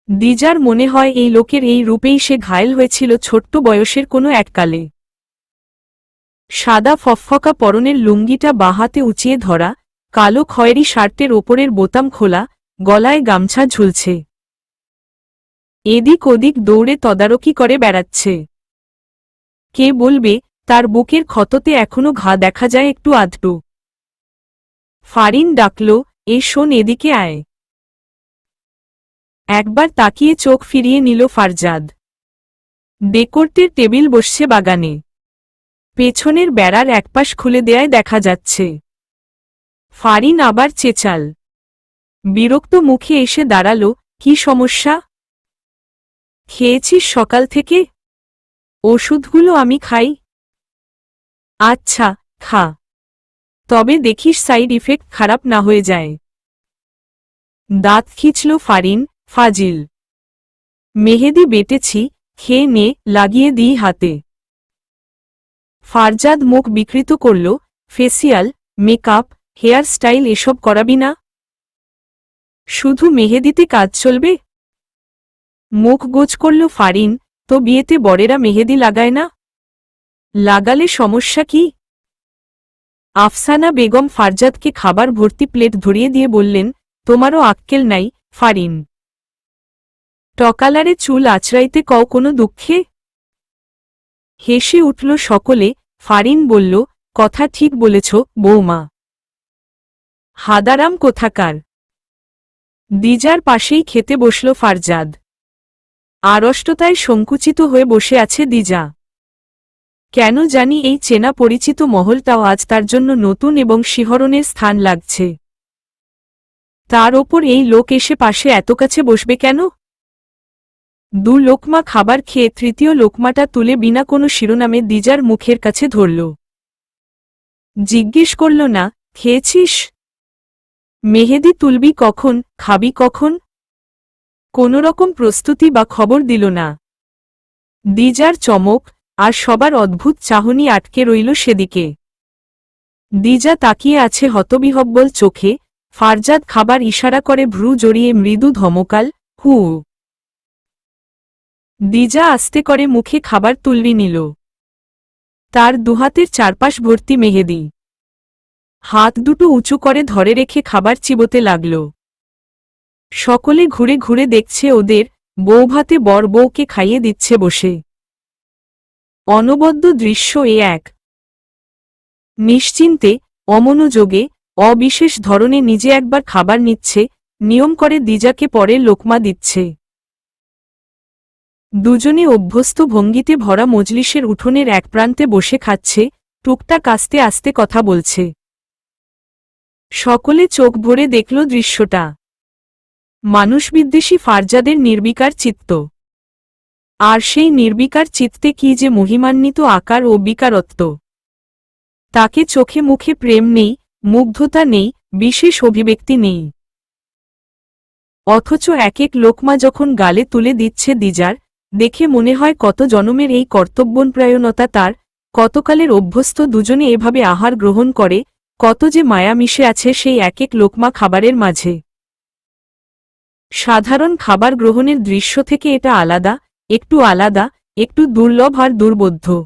দিজার মনে হয় এই লোকের এই রূপেই সে ঘায়েল হয়েছিল ছোট্ট বয়সের কোনো এককালে। সাদা ফকফকা পরনের লুঙ্গিটা বাহাতে উঁচিয়ে ধরা, কালো খয়েরি শার্টের ওপরের বোতাম খোলা, গলায় গামছা ঝুলছে। এদিক ওদিক দৌড়ে তদারকি করে বেড়াচ্ছে। কে বলবে, তার বুকের ক্ষততে এখনো ঘা দেখা যায় একটু আধটু। ফারিন ডাকল, এ শোন এদিকে আয়। একবার তাকিয়ে চোখ ফিরিয়ে নিল ফারজাদ। ডেকোরটির টেবিল বসছে বাগানে। পেছনের বেড়ার একপাশ খুলে দেয়ায় দেখা যাচ্ছে। ফারিন আবার চেঁচাল। বিরক্ত মুখে এসে দাঁড়াল। কি সমস্যা? খেয়েছিস সকাল থেকে? ওষুধগুলো আমি খাই। আচ্ছা, খা। তবে দেখিস সাইড ইফেক্ট খারাপ না হয়ে যায়। দাঁত খিঁচল ফারিন। ফাজিল। মেহেদি বেটেছি, খেয়ে নে, লাগিয়ে দিই হাতে। ফারজাদ মুখ বিকৃত করল। ফেসিয়াল, মেকআপ, হেয়ার স্টাইল এসব করাবি না? শুধু মেহেদিতে কাজ চলবে? মুখ গোজ করল ফারিন। তো বিয়েতে বরেরা মেহেদি লাগায় না? লাগালে সমস্যা কি? আফসানা বেগম ফারজাদকে খাবার ভর্তি প্লেট ধরিয়ে দিয়ে বললেন, তোমারও আক্কেল নাই, ফারিন। টকালারে চুল আঁচড়াইতে কও কোনো দুঃখে? হেসে উঠল সকলে। ফারিন বলল, কথা ঠিক বলেছ, বৌমা। হাদারাম কোথাকার। দিজার পাশেই খেতে বসল ফারজাদ। আড়ষ্টতায় সংকুচিত হয়ে বসে আছে দিজা। কেন জানি এই চেনা পরিচিত মহলটাও আজ তার জন্য নতুন এবং শিহরণের স্থান লাগছে। তার ওপর এই লোক এসে পাশে এত কাছে বসবে কেন? দু লোকমা খাবার খেয়ে তৃতীয় লোকমাটা তুলে বিনা কোনো শিরোনামে দিজার মুখের কাছে ধরল। জিজ্ঞেস করল, না খেয়েছিস? মেহেদি তুলবি কখন, খাবি কখন? কোনোরকম প্রস্তুতি বা খবর দিল না। দিজার চমক আর সবার অদ্ভুত চাহনি আটকে রইল সেদিকে। দিজা তাকিয়ে আছে হতবিহব্বল চোখে। ফারজাদ খাবার ইশারা করে ভ্রু জড়িয়ে মৃদু ধমকাল, হু। দিজা আস্তে করে মুখে খাবার তুলবি নিল। তার দুহাতের চারপাশ ভর্তি মেহেদি। হাত দুটো উঁচু করে ধরে রেখে খাবার চিবোতে লাগল। সকলে ঘুরে ঘুরে দেখছে ওদের। বৌভাতে বর বউকে খাইয়ে দিচ্ছে বসে। অনবদ্য দৃশ্য এ এক। নিশ্চিন্তে, অমনোযোগে, অবিশেষ ধরনে নিজে একবার খাবার নিচ্ছে, নিয়ম করে দিজাকে পরে লোকমা দিচ্ছে। দুজনে অভ্যস্ত ভঙ্গিতে ভরা মজলিসের উঠোনের এক প্রান্তে বসে খাচ্ছে, টুকটাক আস্তে আস্তে কথা বলছে। সকলে চোখ ভরে দেখল দৃশ্যটা। মানুষবিদ্বেষী ফারজাদের নির্বিকার চিত্ত। আর সেই নির্বিকার চিত্তে কি যে মহিমান্বিত আকার ও বিকারত্ব। তাকে চোখে মুখে প্রেম নেই, মুগ্ধতা নেই, বিশেষ অভিব্যক্তি নেই। অথচ এক এক লোকমা যখন গালে তুলে দিচ্ছে দিজার, দেখে মনে হয় কত জনমের এই কর্তব্যপরায়ণতা তার, কতকালের অভ্যস্ত দুজনে এভাবে আহার গ্রহণ করে, কত যে মায়া মিশে আছে সেই এক এক লোকমা খাবারের মাঝে। সাধারণ খাবার গ্রহণের দৃশ্য থেকে এটা আলাদা, একটু দুর্লভ আর দুর্বোধ্য।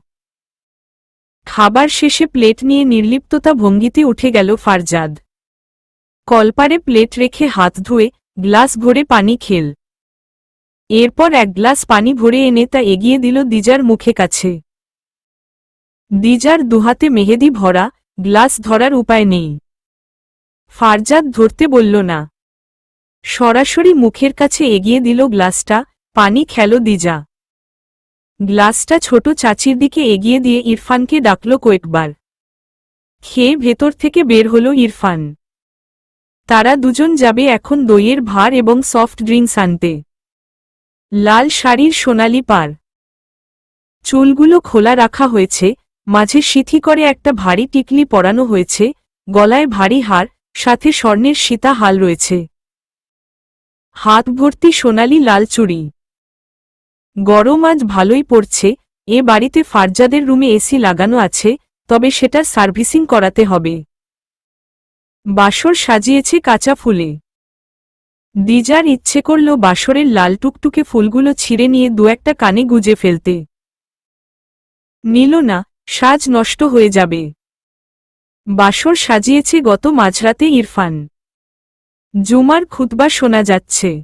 খাবার শেষে প্লেট নিয়ে নির্লিপ্ততা ভঙ্গিতে উঠে গেল ফারজাদ। কলপারে প্লেট রেখে হাত ধুয়ে গ্লাস ভরে পানি খেল। এরপর এক গ্লাস পানি ভরে এনে তা এগিয়ে দিল দিজার মুখে কাছে। দিজার দুহাতে মেহেদি ভরা, গ্লাস ধরার উপায় নেই। ফারজাদ ধরতে বলল না। সরাসরি মুখের কাছে এগিয়ে দিল গ্লাসটা, পানি খেল দিজা। গ্লাসটা ছোট চাচির দিকে এগিয়ে দিয়ে ইরফানকে ডাকল কয়েকবার। খেয়ে ভেতর থেকে বের হল ইরফান। তারা দুজন যাবে এখন দইয়ের ভার এবং সফট ড্রিঙ্কস আনতে। লাল শাড়ির সোনালি পার। চুলগুলো খোলা রাখা হয়েছে, মাঝে সিথি করে একটা ভারী টিকলি পরানো হয়েছে, গলায় ভারী হার, সাথে স্বর্ণের সীতা হাল রয়েছে। হাত ভর্তি সোনালি লাল চুড়ি। গরম আজ ভালোই পড়ছে। এ বাড়িতে ফারজাদের রুমে এসি লাগানো আছে, তবে সেটা সার্ভিসিং করাতে হবে। বাসর সাজিয়েছে কাঁচা ফুলে। দিজার ইচ্ছে করল বাসরের লাল টুকটুকে ফুলগুলো ছিঁড়ে নিয়ে দু একটা কানে গুজে ফেলতে। নিল না, সাজ নষ্ট হয়ে যাবে। বাসর সাজিয়েছে গত মাঝরাতে ইরফান। জুমার খুতবা শোনা যাচ্ছে।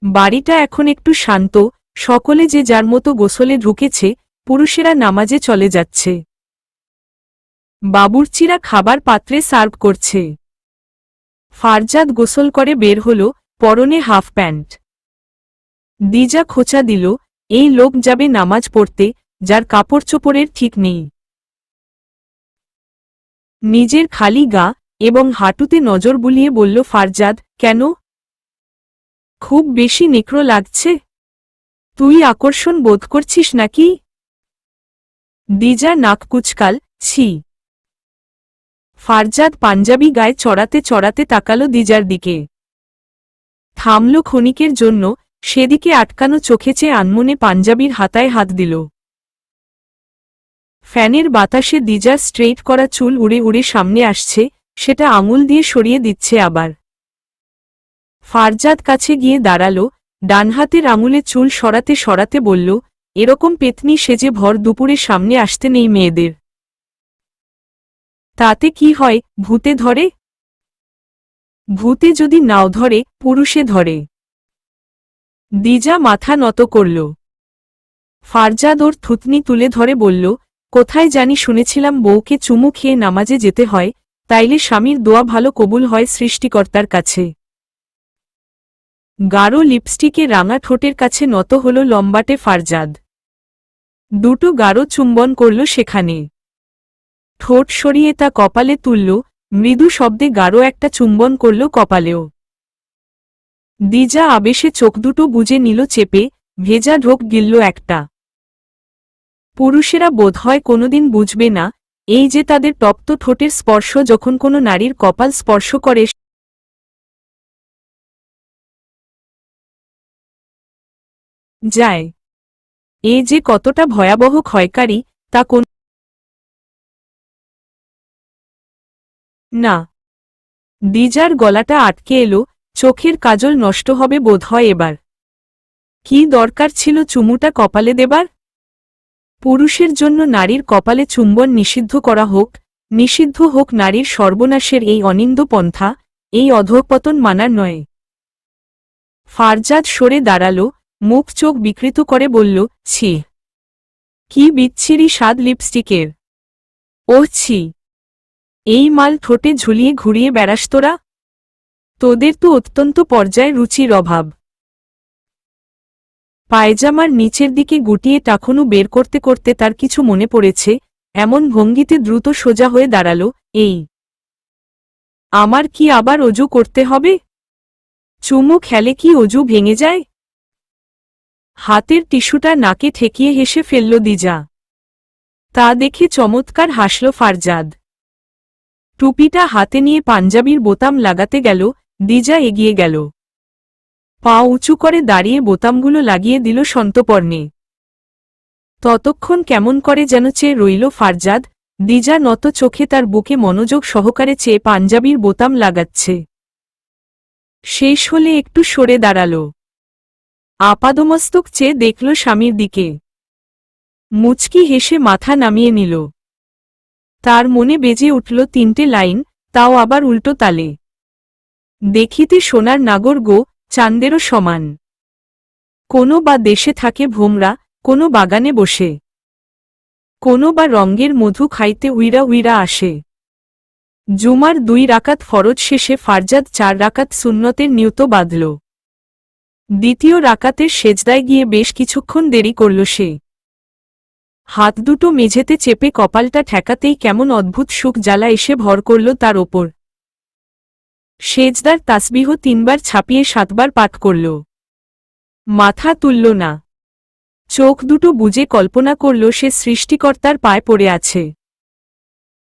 বাড়িটা এখন একটু শান্ত, সকলে যে যার মতো গোসলে ঢুকেছে, পুরুষেরা নামাজে চলে যাচ্ছে। বাবুর্চিরা খাবার পাত্রে সার্ভ করছে। ফারজাদ গোসল করে বের হল, পরনে হাফ প্যান্ট। দিজা খোঁচা দিল, এই লোক যাবে নামাজ পড়তে, যার কাপড় চোপড়ের ঠিক নেই। নিজের খালি গা এবং হাঁটুতে নজর বুলিয়ে বলল ফারজাদ, কেন? খুব বেশি নেকড়ো লাগছে? তুই আকর্ষণ বোধ করছিস নাকি? দিজা নাক কুচকাল, ছি। ফারজাদ পাঞ্জাবি গায়ে চড়াতে চড়াতে তাকালো দিজার দিকে। থামল ক্ষণিকের জন্য, সেদিকে আটকানো চোখে চেয়ে আনমনে পাঞ্জাবির হাতায় হাত দিল। ফ্যানের বাতাসে দিজার স্ট্রেইট করা চুল উড়ে উড়ে সামনে আসছে, সেটা আঙুল দিয়ে সরিয়ে দিচ্ছে আবার। ফারজাদ কাছে গিয়ে দাঁড়ালো, ডান হাতের আঙুলে চুল সরাতে সরাতে বলল, এরকম পেতনি সেজে ভর দুপুরে সামনে আসতে নেই মেয়েদের। তাতে কি হয়, ভূতে ধরে? ভূতে যদি নাও ধরে, পুরুষে ধরে। দিজা মাথা নত করল। ফারজাদ ওর থুতনি তুলে ধরে বলল, কোথায় জানি শুনেছিলাম বউকে চুমু খেয়ে নামাজে যেতে হয়, তাইলে স্বামীর দোয়া ভালো কবুল হয় সৃষ্টিকর্তার কাছে। গাঢ় লিপস্টিকে রাঙা ঠোঁটের কাছে নত হল লম্বাটে ফারজাদ। দুটো গাঢ় চুম্বন করল সেখানে। ঠোঁট সরিয়ে তা কপালে তুলল, মৃদু শব্দে গাঢ় একটা চুম্বন করল কপালেও। দিজা আবেশে চোখ দুটো বুজে নিল চেপে, ভেজা ঢোক গিলল একটা। পুরুষেরা বোধহয় কোনোদিন বুঝবে না, এই যে তাদের তপ্ত ঠোঁটের স্পর্শ যখন কোনো নারীর কপাল স্পর্শ করে যায়, এ যে কতটা ভয়াবহ ক্ষয়কারী, তা কোন না। দিজার গলাটা আটকে এলো, চোখের কাজল নষ্ট হবে বোধহয় এবার। কি দরকার ছিল চুমুটা কপালে দেবার? পুরুষের জন্য নারীর কপালে চুম্বন নিষিদ্ধ করা হোক, নিষিদ্ধ হোক নারীর সর্বনাশের এই অনিন্দ পন্থা, এই অধঃপতন মানার নয়। ফারজাদ সরে দাঁড়াল, মুখ চোখ বিকৃত করে বলল, ছি। কি বিচ্ছিরি স্বাদ লিপস্টিকের। ওহ ছি। এই মাল ঠোঁটে ঝুলিয়ে ঘুরিয়ে বেড়াস তোরা? তোদের তো অত্যন্ত পর্যায়ে রুচির অভাব। পায়জামার নিচের দিকে গুটিয়ে টাকনু বের করতে করতে তার কিছু মনে পড়েছে, এমন ভঙ্গিতে দ্রুত সোজা হয়ে দাঁড়াল, এই আমার কি আবার অজু করতে হবে? চুমু খেলে কি অজু ভেঙে যায়? হাতের টিস্যুটা নাকে ঠেকিয়ে হেসে ফেলল দিজা। তা দেখে চমৎকার হাসল ফারজাদ। টুপিটা হাতে নিয়ে পাঞ্জাবির বোতাম লাগাতে গেল, দিজা এগিয়ে গেল। পা উঁচু করে দাঁড়িয়ে বোতামগুলো লাগিয়ে দিল সন্তপর্ণে। ততক্ষণ কেমন করে যেন চেয়ে রইল ফারজাদ, দিজা নত চোখে তার বুকে মনোযোগ সহকারে চেয়ে পাঞ্জাবির বোতাম লাগাচ্ছে। শেষ হলে একটু সরে দাঁড়াল। আপাদমস্তক চেয়ে দেখল স্বামীর দিকে। মুচকি হেসে মাথা নামিয়ে নিল। তার মনে বেজে উঠল তিনটে লাইন, তাও আবার উল্টো তালে। দেখিতে সোনার নাগর গো, চাঁদেরও সমান। কোনো বা দেশে থাকে ভোমরা, কোনো বাগানে বসে। কোনো বা রঙ্গের মধু খাইতে উইরা উইরা আসে। জুমার 2 রাকাত ফরজ শেষে ফারজাদ 4 রাকাত সুন্নতের নিয়ত বাঁধল। দ্বিতীয় রাকাতের সেজদায় গিয়ে বেশ কিছুক্ষণ দেরি করল সে। হাত দুটো মেঝেতে চেপে কপালটা ঠেকাতেই কেমন অদ্ভুত সুখ জ্বালা এসে ভর করল তার ওপর। সেজদার তাসবিহ 3 বার ছাপিয়ে 7 বার পাঠ করল। মাথা তুলল না। চোখ দুটো বুজে কল্পনা করল সে সৃষ্টিকর্তার পায়ে পড়ে আছে।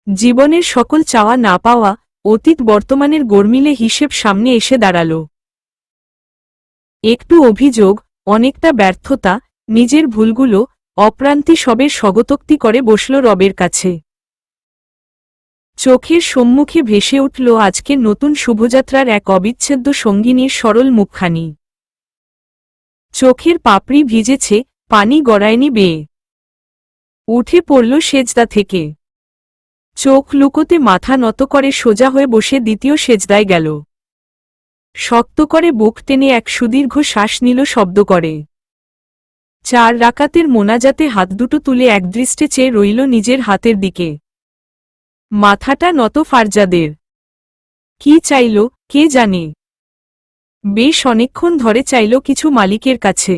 জীবনের সকল চাওয়া না পাওয়া, অতীত বর্তমানের গরমিলে হিসেব সামনে এসে দাঁড়াল। একটু অভিযোগ, অনেকটা ব্যর্থতা, নিজের ভুলগুলো, অপ্রান্তি সবের স্বগতোক্তি করে বসল রবের কাছে। চোখের সম্মুখে ভেসে উঠল আজকের নতুন শুভযাত্রার এক অবিচ্ছেদ্য সঙ্গিনীর সরল মুখখানি। চোখের পাপড়ি ভিজেছে, পানি গড়ায়নি বেয়ে। উঠে পড়ল সেজদা থেকে। চোখ লুকোতে মাথা নত করে সোজা হয়ে বসে দ্বিতীয় সেজদায় গেল। শক্ত করে বুক টেনে এক সুদীর্ঘ শ্বাস নিল শব্দ করে। 4 রাকাতের মোনাজাতে হাত দুটো তুলে একদৃষ্টে চেয়ে রইল নিজের হাতের দিকে। মাথাটা নত ফারজাদের। কি চাইল, কে জানে। বেশ অনেকক্ষণ ধরে চাইল কিছু মালিকের কাছে।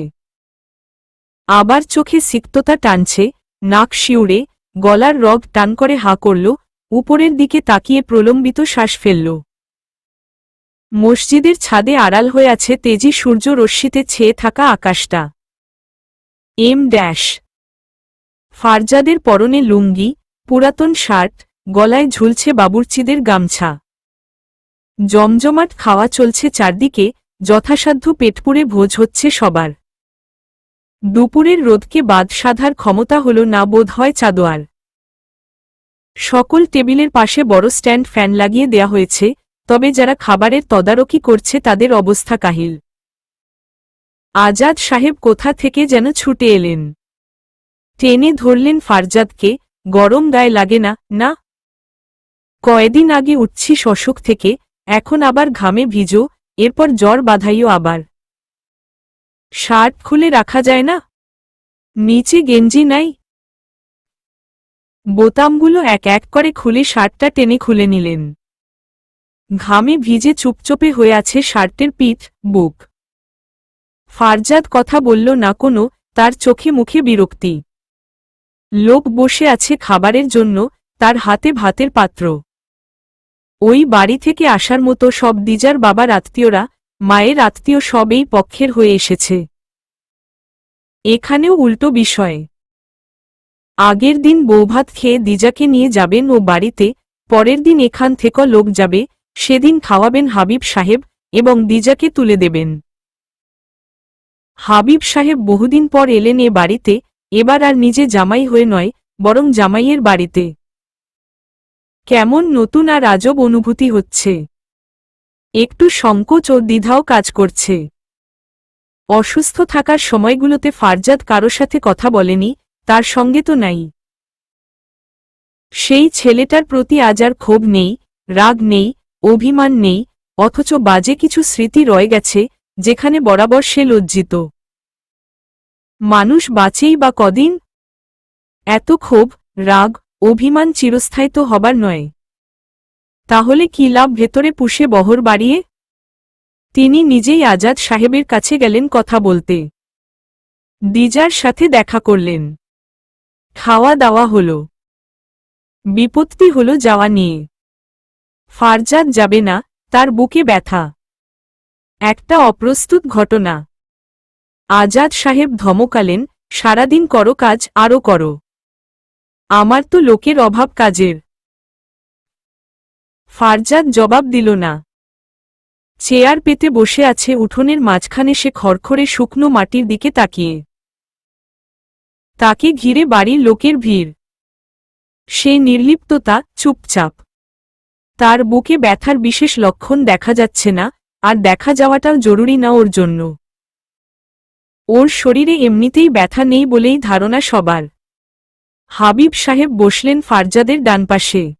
আবার চোখে সিক্ততা টানছে, নাক শিউরে, গলার রগ টান করে হা করল, উপরের দিকে তাকিয়ে প্রলম্বিত শ্বাস ফেলল। মসজিদের ছাদে আড়াল হয়ে আছে তেজি সূর্য রশ্মিতে ছেয়ে থাকা আকাশটা। এম ড্যাশ ফারজাদের পরনে লুঙ্গি, পুরাতন শার্ট, গলায় ঝুলছে বাবুর্চিদের গামছা। জমজমাট খাওয়া চলছে চারদিকে, যথাসাধ্য পেটপুরে ভোজ হচ্ছে সবার। দুপুরের রোদকে বাদ সাধার ক্ষমতা হল না বোধ হয় চাদোয়ার। সকল টেবিলের পাশে বড় স্ট্যান্ড ফ্যান লাগিয়ে দেয়া হয়েছে, তবে যারা খাবারের তদারকি করছে তাদের অবস্থা কাহিল। আজাদ সাহেব কোথা থেকে যেন ছুটে এলেন। টেনে ধরলেন ফারজাদকে, গরম গায়ে লাগে না? না, কয়দিন আগে উঠছিস অসুখ থেকে, এখন আবার ঘামে ভিজো, এরপর জ্বর বাঁধাইও আবার। শার্ট খুলে রাখা যায় না? নিচে গেঞ্জি নাই? বোতামগুলো এক এক করে খুলে শার্টটা টেনে খুলে নিলেন। ঘামে ভিজে চুপচোপে হয়ে আছে শার্টের পিঠ, বুক। ফারজাদ কথা বলল না কোনো, তার চোখে মুখে বিরক্তি। লোক বসে আছে খাবারের জন্য, তার হাতে ভাতের পাত্র। ওই বাড়ি থেকে আসার মতো সব দিজার বাবার আত্মীয়রা, মায়ের আত্মীয় সব এই পক্ষের হয়ে এসেছে। এখানেও উল্টো বিষয়। আগের দিন বৌভাত খেয়ে দিজাকে নিয়ে যাবেন ও বাড়িতে, পরের দিন এখান থেকে লোক যাবে, সেদিন খাওয়াবেন হাবিব সাহেব এবং দিজাকে তুলে দেবেন। হাবিব সাহেব বহুদিন পর এলেন এ বাড়িতে, এবার আর নিজে জামাই হয়ে নয়, বরং জামাইয়ের বাড়িতে। কেমন নতুন আর আজব অনুভূতি হচ্ছে। একটু সংকোচ ও দ্বিধাও কাজ করছে। অসুস্থ থাকার সময়গুলোতে ফারজাদ কারো সাথে কথা বলেনি, তার সঙ্গে তো নাই। সেই ছেলেটার প্রতি আজ আর ক্ষোভ নেই, রাগ নেই, অভিমান নেই, অথচ বাজে কিছু স্মৃতি রয়ে গেছে, যেখানে বরাবর সে লজ্জিত। মানুষ বাঁচেই বা কদিন? এত ক্ষোভ, রাগ, অভিমান চিরস্থায়ী তো হবার নয়। তাহলে কি লাভ ভেতরে পুষে বহর বাড়িয়ে? তিনি নিজেই আজাদ সাহেবের কাছে গেলেন কথা বলতে। দিজার সাথে দেখা করলেন। খাওয়া দাওয়া হল। বিপত্তি হল যাওয়া নিয়ে। ফারজাদ যাবে না, তার বুকে ব্যথা। একটা অপ্রস্তুত ঘটনা। আজাদ সাহেব ধমকালেন, সারাদিন করো কাজ, আরও করো। আমার তো লোকের অভাব কাজের। ফারজাদ জবাব দিল না। চেয়ার পেতে বসে আছে উঠোনের মাঝখানে সে খড়খড়ে শুকনো মাটির দিকে তাকিয়ে। তাকে ঘিরে বাড়ির লোকের ভিড়। সে নির্লিপ্ততা, চুপচাপ। তার বুকে ব্যথার বিশেষ লক্ষণ দেখা যাচ্ছে না, আর দেখা যাওয়াটাও জরুরি না ওর জন্য। ওর শরীরে এমনিতেই ব্যথা নেই বলেই ধারণা সবার। হাবিব সাহেব বসলেন ফারজাদের ডানপাশে।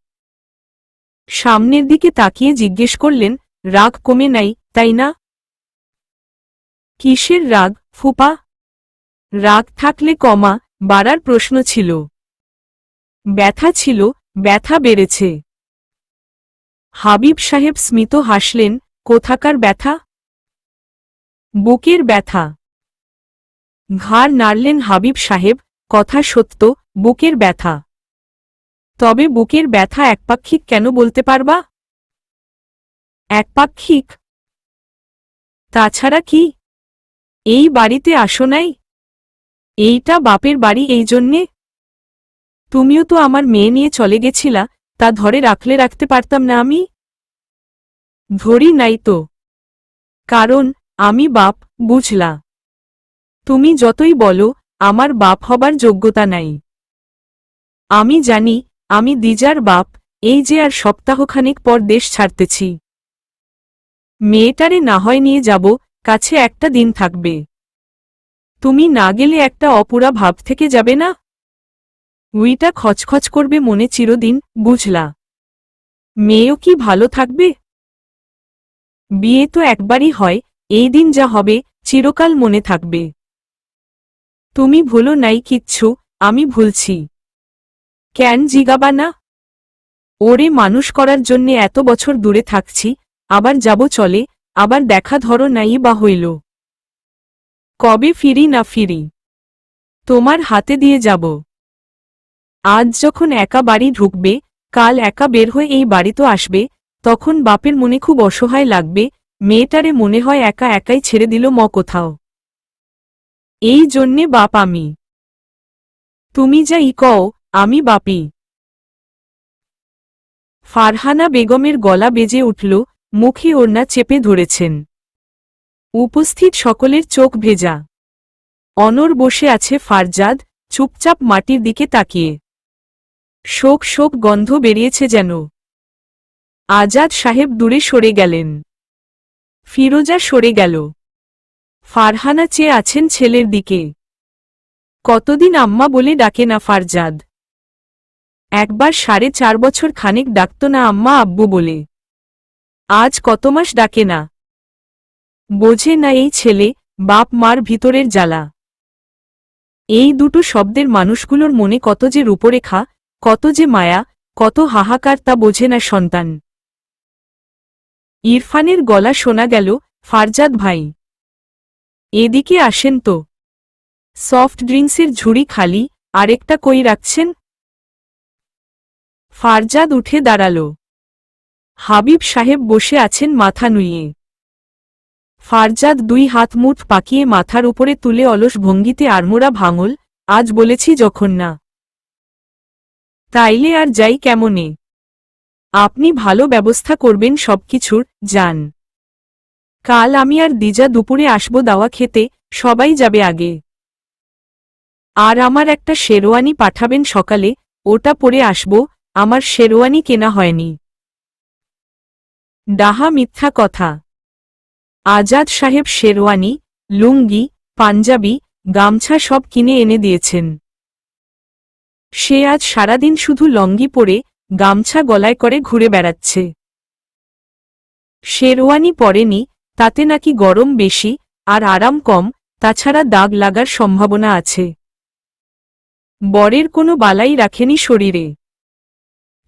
সামনের দিকে তাকিয়ে জিজ্ঞেস করলেন, রাগ কমে নাই, তাই না? কিসের রাগ, ফুপা? রাগ থাকলে কমা, বাড়ার প্রশ্ন ছিল। ব্যথা ছিল, ব্যথা বেড়েছে। হাবিব সাহেব স্মিত হাসলেন, কোথাকার ব্যথা? বুকের ব্যথা। ঘাড় নাড়লেন হাবিব সাহেব, কথা সত্য, বুকের ব্যথা। তবে বুকের ব্যথা একপাক্ষিক কেন বলতে পারবা? একপাক্ষিক? তাছাড়া কি? এই বাড়িতে আসো নাই? এইটা বাপের বাড়ি, এই জন্যে? তুমিও তো আমার মেয়ে নিয়ে চলে গেছিলা, তা ধরে রাখলে রাখতে পারতাম না আমি? ধরি নাই তো। কারণ আমি বাপ, বুঝলা? তুমি যতই বলো, আমার বাপ হবার যোগ্যতা নাই। আমি জানি, আমি দিজার বাপ, এই যে আর সপ্তাহখানেক পর দেশ ছাড়তেছি। মেয়েটারে না হয় নিয়ে যাব, কাছে একটা দিন থাকবে। তুমি না গেলে একটা অপুরা ভাব থেকে যাবে না? উইটা খচখচ করবে মনে চিরদিন, বুঝলা? মেয়েও কি ভালো থাকবে? বিয়ে তো একবারই হয়, এই দিন যা হবে, চিরকাল মনে থাকবে। তুমি ভুলো নাই কিচ্ছু, আমি ভুলছি। কেন জিগাবা না? ওরে মানুষ করার জন্যে এত বছর দূরে থাকছি, আবার যাব চলে, আবার দেখা ধরো নাই বা হইল। কবে ফিরি না ফিরি? তোমার হাতে দিয়ে যাব। আজ যখন একা বাড়ি ঢুকবে, কাল একা বের হয়ে এই বাড়ি তো আসবে, তখন বাপের মনে খুব অসহায় লাগবে, মেয়েটারে মনে হয় একা একাই ছেড়ে দিল কোথাও। এই জন্যে বাপ আমি। তুমি যাই কও, আমি বাপি। ফারহানা বেগমের গলা বেজে উঠল, মুখে ওড়না চেপে ধরেছেন। উপস্থিত সকলের চোখ ভেজা। অনর বসে আছে ফারজাদ, চুপচাপ মাটির দিকে তাকিয়ে। শোক শোক গন্ধ বেরিয়েছে যেন। আজাদ সাহেব দূরে সরে গেলেন। ফিরোজা সরে গেল। ফারহানা চেয়ে আছেন ছেলের দিকে। কতদিন আম্মা বলে ডাকে না ফারজাদ। একবার 4.5 বছর খানিক ডাকত না আম্মা আব্বু বলে। আজ কত মাস ডাকে না। বোঝে না এই ছেলে, বাপ মার ভিতরের জ্বালা। এই দুটো শব্দের মানুষগুলোর মনে কত যে রূপরেখা, কত যে মায়া, কত হাহাকার তা বোঝে না সন্তান। ইরফানের গলা শোনা গেল, ফারজাদ ভাই, এদিকে আসেন তো। সফট ড্রিঙ্কসের ঝুড়ি খালি, আরেকটা কই রাখছেন? ফারজাদ উঠে দাঁড়াল। হাবিব সাহেব বসে আছেন মাথা নুইয়ে। ফারজাদ 2 হাত মুঠ পাকিয়ে মাথার উপরে তুলে অলস ভঙ্গিতে আড়মোড়া ভাঙল, আজ বলেছি যখন না। তাইলে আর যাই কেমনে? আপনি ভালো ব্যবস্থা করবেন সবকিছুর, যান। কাল আমি আর দিজা দুপুরে আসব দাওয়া খেতে, সবাই যাবে আগে। আর আমার একটা শেরওয়ানি পাঠাবেন সকালে, ওটা পরে আসব, আমার শেরওয়ানি কেনা হয়নি। ডাহা মিথ্যা কথা। আজাদ সাহেব শেরওয়ানি, লুঙ্গি, পাঞ্জাবি, গামছা সব কিনে এনে দিয়েছেন। সে আজ সারাদিন শুধু লঙ্গি পরে, গামছা গলায় করে ঘুরে বেড়াচ্ছে। শেরওয়ানি পরেনি, তাতে নাকি গরম বেশি, আর আরাম কম, তাছাড়া দাগ লাগার সম্ভাবনা আছে। বরের কোনো বালাই রাখেনি শরীরে।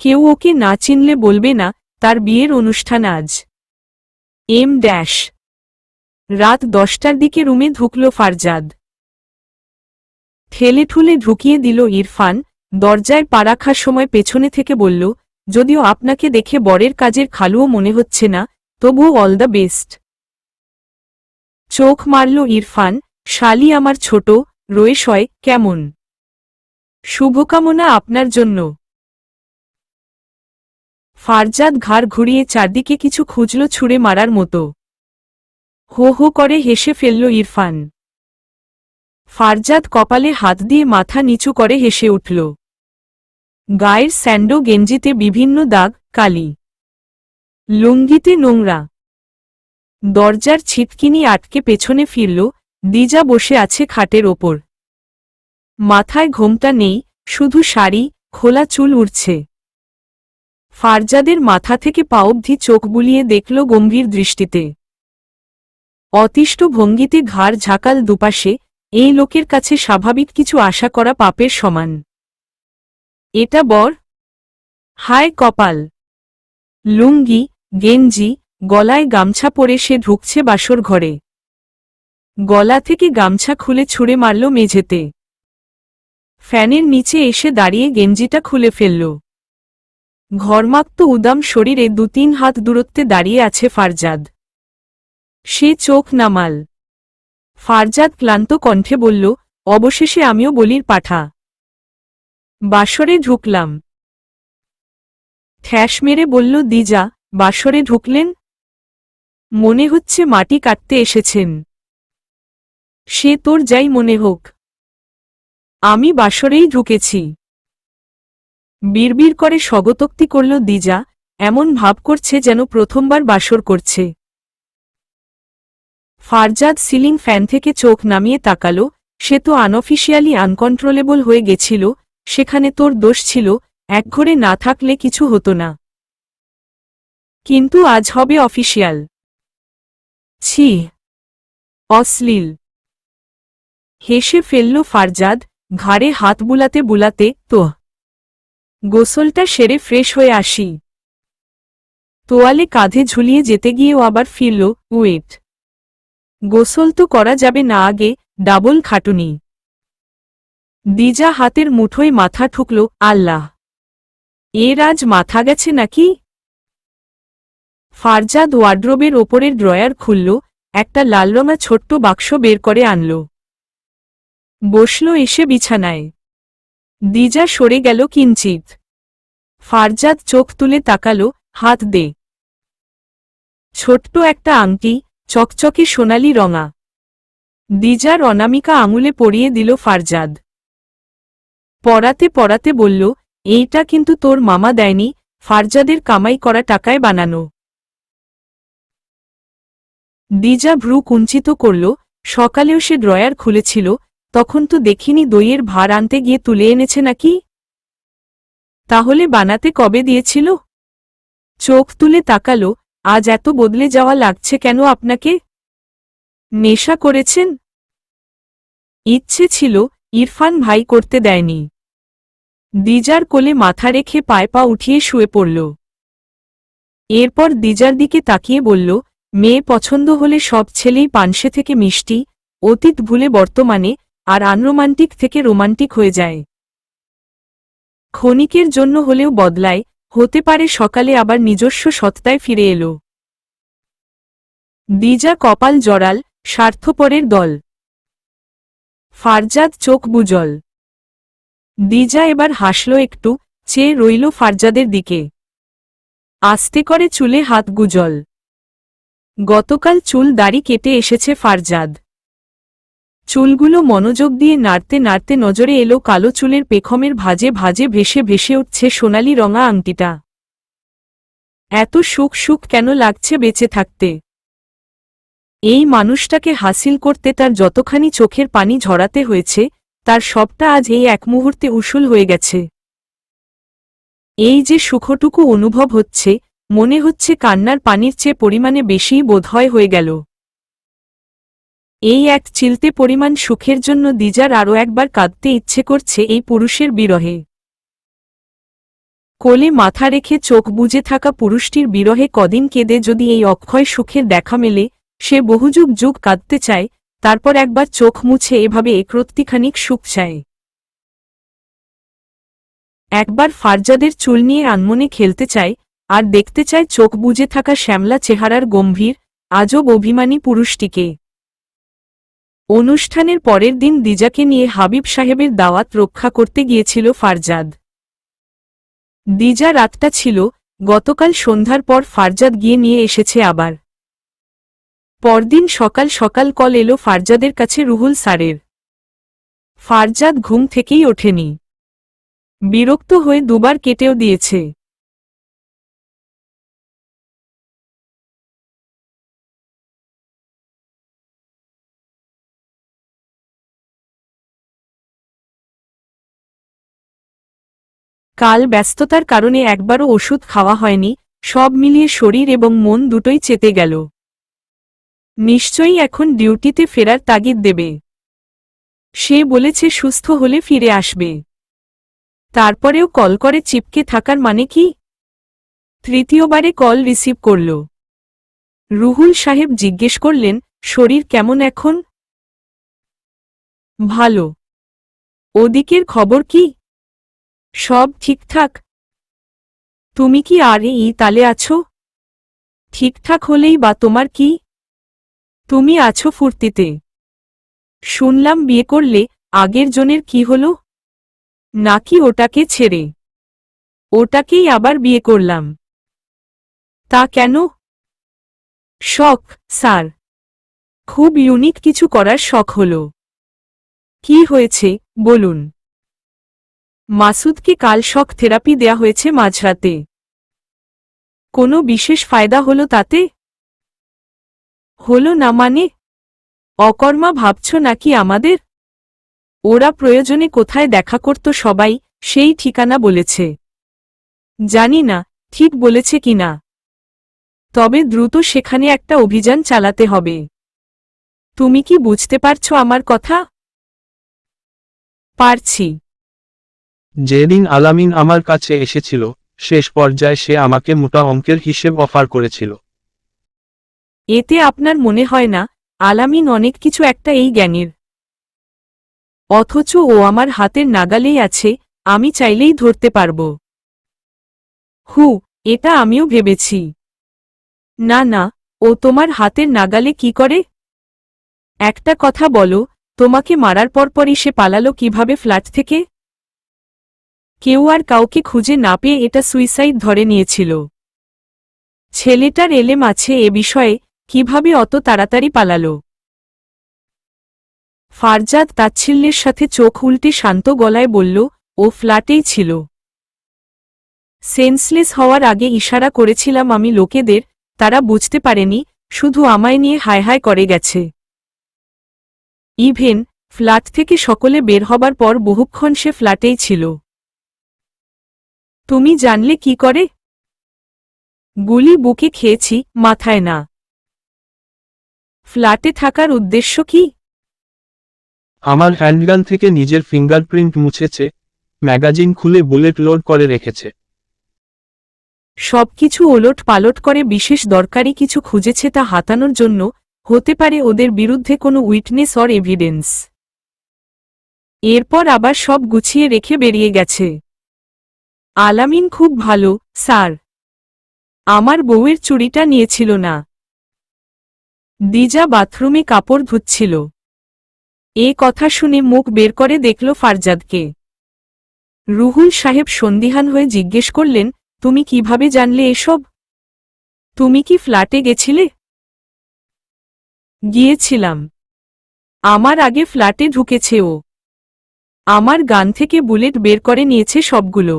কেউ ওকে না চিনলে বলবে না, তার বিয়ের অনুষ্ঠান আজ। রাত 10টার দিকে রুমে ঢুকল ফারজাদ। ঠেলে ঠুলে ঢুকিয়ে দিল ইরফান, দরজায় পা রাখার সময় পেছনে থেকে বলল, যদিও আপনাকে দেখে বরের কাজের খালুও মনে হচ্ছে না, তবুও অল দ্য বেস্ট। চোখ মারল ইরফান, শালি আমার ছোট, রয়েশয়, কেমন? শুভকামনা আপনার জন্য। ফারজাদ ঘাড় ঘুরিয়ে চারদিকে কিছু খুঁজল ছুঁড়ে মারার মতো। হো হো করে হেসে ফেলল ইরফান। ফারজাদ কপালে হাত দিয়ে মাথা নিচু করে হেসে উঠল। গায়ের স্যান্ডো গেঞ্জিতে বিভিন্ন দাগ, কালি। লুঙ্গিতে নোংরা। দরজার ছিটকিনি আটকে পেছনে ফিরল, দিজা বসে আছে খাটের ওপর। মাথায় ঘোমটা নেই, শুধু শাড়ি, খোলা চুল উড়ছে। ফারজাদের মাথা থেকে পা অবধি চোখ বুলিয়ে দেখল গম্ভীর দৃষ্টিতে। অতিষ্ঠ ভঙ্গিতে ঘাড় ঝাঁকাল দুপাশে, এই লোকের কাছে স্বাভাবিক কিছু আশা করা পাপের সমান। এটা বর? হায় কপাল! লুঙ্গি, গেঞ্জি, গলায় গামছা পরে সে ঢুকছে বাসর ঘরে। গলা থেকে গামছা খুলে ছুঁড়ে মারল মেঝেতে। ফ্যানের নিচে এসে দাঁড়িয়ে গেঞ্জিটা খুলে ফেলল। ঘর্মাক্ত উদাম শরীরে 2-3 হাত দূরত্বে দাঁড়িয়ে আছে ফারজাদ। সে চোখ নামাল। ফারজাদ ক্লান্ত কণ্ঠে বলল, অবশেষে আমিও বলির পাঠা। বাসরে ঢুকলাম। ঠ্যাস মেরে বলল দিজা, বাসরে ঢুকলেন? মনে হচ্ছে মাটি কাটতে এসেছেন। সে তোর যাই মনে হোক, আমি বাসরেই ঢুকেছি। বিড়বিড় করে স্বগতোক্তি করল দিজা, এমন ভাব করছে যেন প্রথমবার বাসর করছে। ফারজাদ সিলিং ফ্যান থেকে চোখ নামিয়ে তাকাল, সে তো আনঅফিশিয়ালি আনকন্ট্রোলেবল হয়ে গেছিল, সেখানে তোর দোষ ছিল, একঘরে না থাকলে কিছু হতো না। কিন্তু আজ হবে অফিশিয়াল। ছি, অশ্লীল। হেসে ফেলল ফারজাদ, ঘাড়ে হাত বুলাতে বুলাতে, তো গোসলটা সেরে ফ্রেশ হয়ে আসি। তোয়ালে কাঁধে ঝুলিয়ে যেতে গিয়েও আবার ফিরল, ওয়েট, গোসল তো করা যাবে না আগে, ডাবল খাটুনি। দিজা হাতের মুঠোয় মাথা ঠুকল। আল্লাহ, এর আজ মাথা গেছে নাকি? ফারজাদ ওয়ার্ড্রোবের ওপরের ড্রয়ার খুলল, একটা লালরঙা ছোট্ট বাক্স বের করে আনল। বসল এসে বিছানায়। দিজা সরে গেল কিঞ্চিত। ফারজাদ চোখ তুলে তাকালো। হাত দে। ছোট্ট একটা আংটি, চকচকে সোনালি রঙা। দিজার অনামিকা আঙুলে পরিয়ে দিল ফারজাদ। পরাতে পরাতে বলল, এইটা কিন্তু তোর মামা দেয়নি, ফারজাদের কামাই করা টাকায় বানানো। দিজা ভ্রু কুঞ্চিত করল। সকালেও সে ড্রয়ার খুলেছিল, তখন তো দেখিনি দইয়ের ভার আনতে গিয়ে তুলে এনেছে নাকি? তাহলে বানাতে কবে দিয়েছিল? চোখ তুলে তাকালো। আজ এত বদলে যাওয়া লাগছে কেন আপনাকে? নেশা করেছেন? ইচ্ছে ছিল, ইরফান ভাই করতে দেয়নি। দিজার কোলে মাথা রেখে পায়ে পা উঠিয়ে শুয়ে পড়ল। এরপর দিজার দিকে তাকিয়ে বলল, মেয়ে পছন্দ হলে সব ছেলেই পানসে থেকে মিষ্টি, অতীত ভুলে বর্তমানে, আর আনরোমান্টিক থেকে রোমান্টিক হয়ে যায়। ক্ষণিকের জন্য হলেও বদলায়, হতে পারে সকালে আবার নিজস্ব সত্তায় ফিরে এলো। দিজা কপাল জড়াল, স্বার্থপরের দল। ফারজাদ চোখ বুজল। দিজা এবার হাসল একটু, চেয়ে রইল ফারজাদের দিকে। আস্তে করে চুলে হাত গুজল। গতকাল চুল দাড়ি কেটে এসেছে ফারজাদ। চুলগুলো মনোযোগ দিয়ে নাড়তে নাড়তে নজরে এলো কালো চুলের পেখমের ভাজে ভাজে ভেসে ভেসে উঠছে সোনালি রঙা আংটিটা। এত সুখ সুখ কেন লাগছে বেঁচে থাকতে? এই মানুষটাকে হাসিল করতে তার যতখানি চোখের পানি ঝরাতে হয়েছে, তার সবটা আজ এই এক মুহূর্তে উসুল হয়ে গেছে। এই যে সুখটুকু অনুভব হচ্ছে, মনে হচ্ছে কান্নার পানির চেয়ে পরিমাণে বেশিই বোধহয় হয়ে গেল। এই এক চিলতে পরিমাণ সুখের জন্য দিজার আরও একবার কাঁদতে ইচ্ছে করছে এই পুরুষের বিরহে। কোলে মাথা রেখে চোখ বুজে থাকা পুরুষটির বিরহে কদিন কেঁদে যদি এই অক্ষয় সুখের দেখা মেলে, সে বহুযুগ যুগ কাঁদতে চায়, তারপর একবার চোখ মুছে এভাবে একরত্তিখানিক সুখ চায়। একবার ফারজাদের চুল নিয়ে আনমনে খেলতে চায়, আর দেখতে চায় চোখ বুজে থাকা শ্যামলা চেহারার গম্ভীর, আজব অভিমানী পুরুষটিকে। অনুষ্ঠানের পরের দিন দিজাকে নিয়ে হাবিব সাহেবের দাওয়াত রক্ষা করতে গিয়েছিল ফারজাদ। দিজা রাতটা ছিল, গতকাল সন্ধ্যার পর ফারজাদ গিয়ে নিয়ে এসেছে আবার। পরদিন সকাল সকাল কল এলো ফারজাদের কাছে রুহুল স্যারের। ফারজাদ ঘুম থেকেই ওঠেনি। বিরক্ত হয়ে দুবার কেটেও দিয়েছে। কাল ব্যস্ততার কারণে একবারও ওষুধ খাওয়া হয়নি, সব মিলিয়ে শরীর এবং মন দুটোই চেতে গেল। নিশ্চয়ই এখন ডিউটিতে ফেরার তাগিদ দেবে। সে বলেছে সুস্থ হলে ফিরে আসবে। তারপরেও কল করে চিপকে থাকার মানে কি? তৃতীয়বারে কল রিসিভ করল। রুহুল সাহেব জিজ্ঞেস করলেন, শরীর কেমন এখন? ভালো। ওদিকের খবর কি? সব ঠিকঠাক। তুমি কি আর এই তালে আছো? ঠিকঠাক হলেই বা তোমার কি? তুমি আছো ফুর্তিতে। শুনলাম বিয়ে করলে, আগের জনের কি হলো? নাকি ওটাকে ছেড়ে? ওটাকেই আবার বিয়ে করলাম। তা কেন? শখ, স্যার। খুব ইউনিক কিছু করার শখ হলো। কি হয়েছে, বলুন। মাসুদকে কাল শখ থেরাপি দেয়া হয়েছে মাঝরাতে। কোনো বিশেষ ফায়দা হলো তাতে? হলো না মানে? অকর্মা ভাবছ নাকি আমাদের? ওরা প্রয়োজনে কোথায় দেখা করত সবাই, সেই ঠিকানা বলেছে। জানি না, ঠিক বলেছে কিনা। তবে দ্রুত সেখানে একটা অভিযান চালাতে হবে। তুমি কি বুঝতে পারছো আমার কথা? পারছি। যেদিন আলামিন আমার কাছে এসেছিল, শেষ পর্যায়ে সে আমাকে মোটা অঙ্কের হিসেব অফার করেছিল। এতে আপনার মনে হয় না, আলামিন অনেক কিছু একটা এই জ্ঞানীর? অথচ ও আমার হাতের নাগালেই আছে, আমি চাইলেই ধরতে পারব। এটা আমিও ভেবেছি। না না, ও তোমার হাতের নাগালে কি করে? একটা কথা বলো, তোমাকে মারার পরপরই সে পালালো কিভাবে ফ্ল্যাট থেকে? কেউ আর কাউকে খুঁজে না পেয়ে এটা সুইসাইড ধরে নিয়েছিল। ছেলেটার এলেম আছে এ বিষয়ে, কিভাবে অত তাড়াতাড়ি পালালো? ফারজাদ তাচ্ছিল্যের সাথে চোখ উল্টে শান্ত গলায় বলল, ও ফ্ল্যাটেই ছিল। সেন্সলেস হওয়ার আগে ইশারা করেছিলাম আমি লোকেদের, তারা বুঝতে পারেনি, শুধু আমায় নিয়ে হায় হায় করে গেছে। ইভেন ফ্ল্যাট থেকে সকলে বের হবার পর বহুক্ষণ সে ফ্ল্যাটেই ছিল। তুমি জানলে কি করে? গুলি বুকে খেয়েছি, মাথায় না। ফ্ল্যাটে থাকার উদ্দেশ্য কি? আমার হ্যান্ডগান থেকে নিজের ফিঙ্গারপ্রিন্ট মুছেছে, ম্যাগাজিন খুলে বুলেট লোড করে রেখেছে। সবকিছু ওলট পালট করে বিশেষ দরকারি কিছু খুঁজেছে তা হাতানোর জন্য, হতে পারে ওদের বিরুদ্ধে কোনো উইটনেস অর এভিডেন্স। এরপর আবার সব গুছিয়ে রেখে বেরিয়ে গেছে। আলামিন খুব ভালো, স্যার। আমার বউয়ের চুড়িটা নিয়েছিল না। দিজা বাথরুমে কাপড় ধুচ্ছিল। এ কথা শুনে মুখ বের করে দেখল ফারজাদকে। রুহুল সাহেব সন্দিহান হয়ে জিজ্ঞেস করলেন, তুমি কিভাবে জানলে এসব? তুমি কি ফ্ল্যাটে গেছিলে? গিয়েছিলাম। আমার আগে ফ্ল্যাটে ঢুকেছে ও। আমার গান থেকে বুলেট বের করে নিয়েছে সবগুলো।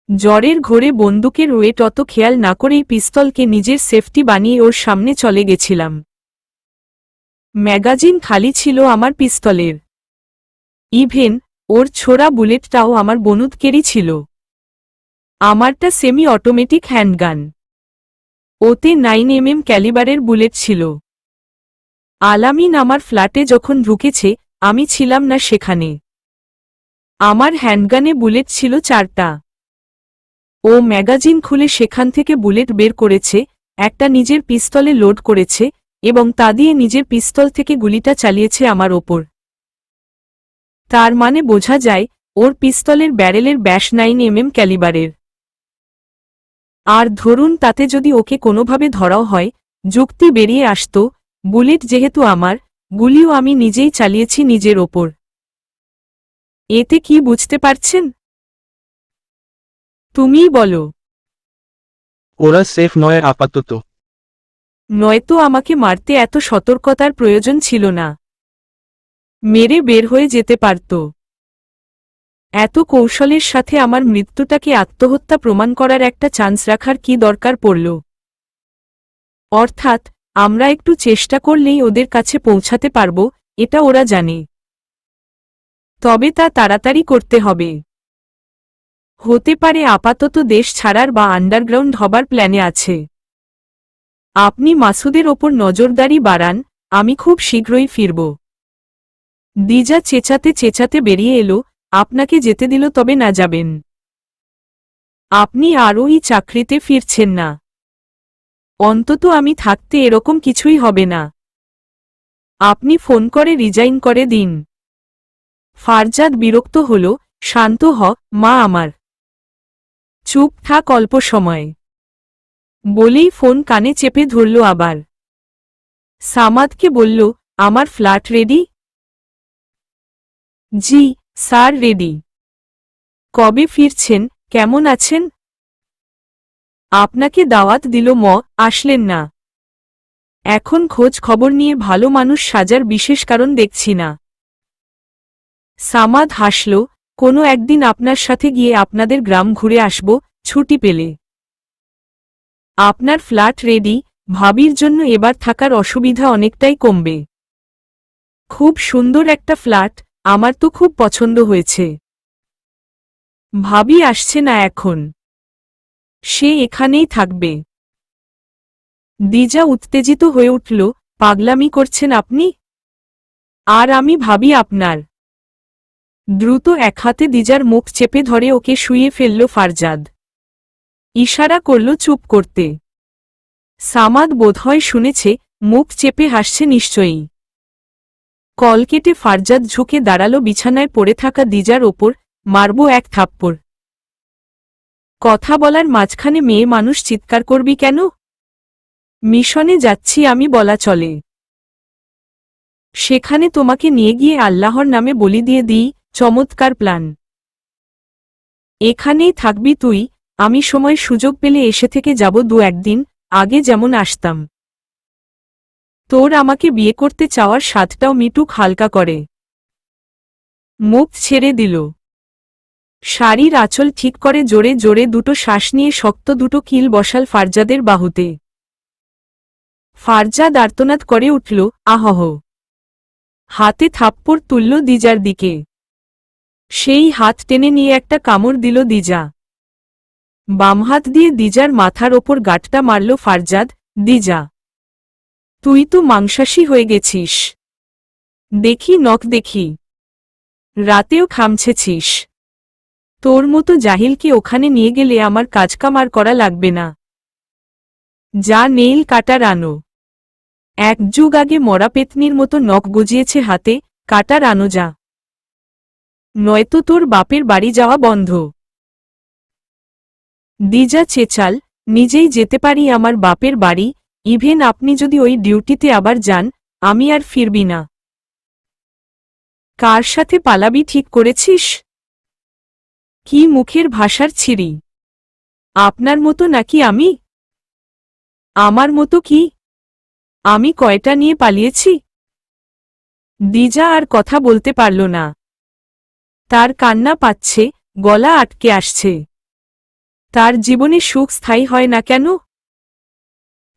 জ্বরের ঘোরে বন্দুকের ওয়েট অত খেয়াল না করেই পিস্তলকে নিজের সেফটি বানিয়ে ওর সামনে চলে গেছিলাম। ম্যাগাজিন খালি ছিল আমার পিস্তলের। ইভেন ওর ছোড়া বুলেটটাও আমার বনুদকেরই ছিল। আমারটা সেমি অটোমেটিক হ্যান্ডগান। ওতে 9mm ক্যালিবারের বুলেট ছিল। আলামিন আমার ফ্ল্যাটে যখন ঢুকেছে, আমি ছিলাম না সেখানে। আমার হ্যান্ডগানে বুলেট ছিল 4টা। ও ম্যাগাজিন খুলে সেখান থেকে বুলেট বের করেছে, একটা নিজের পিস্তলে লোড করেছে, এবং তা দিয়ে নিজের পিস্তল থেকে গুলিটা চালিয়েছে আমার ওপর। তার মানে বোঝা যায়, ওর পিস্তলের ব্যারেলের ব্যাস 9mm ক্যালিবারের। আর ধরুন তাতে যদি ওকে কোনোভাবে ধরাও হয়, যুক্তি বেরিয়ে আসত, বুলেট যেহেতু আমার, গুলিও আমি নিজেই চালিয়েছি নিজের ওপর। এতে কি বুঝতে পারছেন? তুমিই বলো। ওরা সেফ নয় আপাতত। নয়তো আমাকে মারতে এত সতর্কতার প্রয়োজন ছিল না। মেরে বের হয়ে যেতে পারত। এত কৌশলের সাথে আমার মৃত্যুটাকে আত্মহত্যা প্রমাণ করার একটা চান্স রাখার কি দরকার পড়ল? অর্থাৎ আমরা একটু চেষ্টা করলেই ওদের কাছে পৌঁছাতে পারব, এটা ওরা জানে। তবে তা তাড়াতাড়ি করতে হবে। হতে পারে আপাতত দেশ ছাড়ার বা আন্ডারগ্রাউন্ড হবার প্ল্যানে আছে। আপনি মাসুদের ওপর নজরদারি বাড়ান, আমি খুব শীঘ্রই ফিরব। দিজা চেঁচাতে চেঁচাতে বেরিয়ে এলো, আপনাকে যেতে দিল তবে না যাবেন। আপনি আরও এই চাকরিতে ফিরছেন না। অন্তত আমি থাকতে এরকম কিছুই হবে না। আপনি ফোন করে রিজাইন করে দিন। ফারজাদ বিরক্ত হল, শান্ত হ, মা আমার। চুপ থাক অল্প সময়। বলেই ফোন কানে চেপে ধরল আবার। সামাদকে বলল, আমার ফ্ল্যাট রেডি? জি স্যার, রেডি। কবে ফিরছেন, কেমন আছেন? আপনাকে দাওয়াত দিল আসলেন না। এখন খোঁজ খবর নিয়ে ভালো মানুষ সাজার বিশেষ কারণ দেখছি না। সামাদ হাসল, কোনো একদিন আপনার সাথে গিয়ে আপনাদের গ্রাম ঘুরে আসব, ছুটি পেলে। আপনার ফ্ল্যাট রেডি, ভাবির জন্য এবার থাকার অসুবিধা অনেকটাই কমবে। খুব সুন্দর একটা ফ্ল্যাট, আমার তো খুব পছন্দ হয়েছে। ভাবি আসছে না এখন। সে এখানেই থাকবে। দিজা উত্তেজিত হয়ে উঠল, পাগলামি করছেন আপনি? আর আমি ভাবি আপনার। দ্রুত এক হাতে দিজার মুখ চেপে ধরে ওকে শুইয়ে ফেলল ফারজাদ। ইশারা করল চুপ করতে। সামাদ বোধহয় শুনেছে, মুখ চেপে হাসছে নিশ্চয়ই। কল কেটে ফারজাদ ঝুঁকে দাঁড়ালো বিছানায় পড়ে থাকা দিজার ওপর, মারবো এক থাপ্পড়। কথা বলার মাঝখানে মেয়ে মানুষ চিৎকার করবি কেন? মিশনে যাচ্ছি আমি বলা চলে। সেখানে তোমাকে নিয়ে গিয়ে আল্লাহর নামে বলি দিয়ে দিই, চমৎকার প্ল্যান। এখানেই থাকবি তুই, আমি সময় সুযোগ পেলে এসে থেকে যাব 2-1 দিন, আগে যেমন আসতাম। তোর আমাকে বিয়ে করতে চাওয়ার স্বাদটাও মিটুক হালকা করে। মুখ ছেড়ে দিল। শাড়ির আঁচল ঠিক করে জোরে জোরে দুটো শ্বাস নিয়ে শক্ত দুটো কিল বসাল ফারজাদের বাহুতে। ফারজাদ আর্তনাদ করে উঠল, আহহ। হাতে থাপ্পড় তুলল দিজার দিকে। সেই হাত টেনে নিয়ে একটা কামড় দিল দিজা। বাম হাত দিয়ে দিজার মাথার ওপর গাঁটটা মারল ফারজাদ। দিজা, তুই তো মাংসাশী হয়ে গেছিস। দেখি নখ দেখি। রাতেও খামছেছিস। তোর মতো জাহিলকে ওখানে নিয়ে গেলে আমার কাজকাম আর করা লাগবে না। যা নেইল কাটার আনো। 1 যুগ আগে মরা পেতনির মতো নখ গজিয়েছে হাতে, কাটার আনো যা। নয়তো তোর বাপের বাড়ি যাওয়া বন্ধ। দিজা চেঁচাল, নিজেই যেতে পারি আমার বাপের বাড়ি, ইভেন আপনি যদি ওই ডিউটিতে আবার যান, আমি আর ফিরবি না। কার সাথে পালাবি ঠিক করেছিস? কি মুখের ভাষার ছিরি? আপনার মতো নাকি আমি? আমার মতো কি? আমি কয়টা নিয়ে পালিয়েছি? দিজা আর কথা বলতে পারল না। তার কান্না পাচ্ছে, গলা আটকে আসছে। তার জীবনে সুখ স্থায়ী হয় না কেন?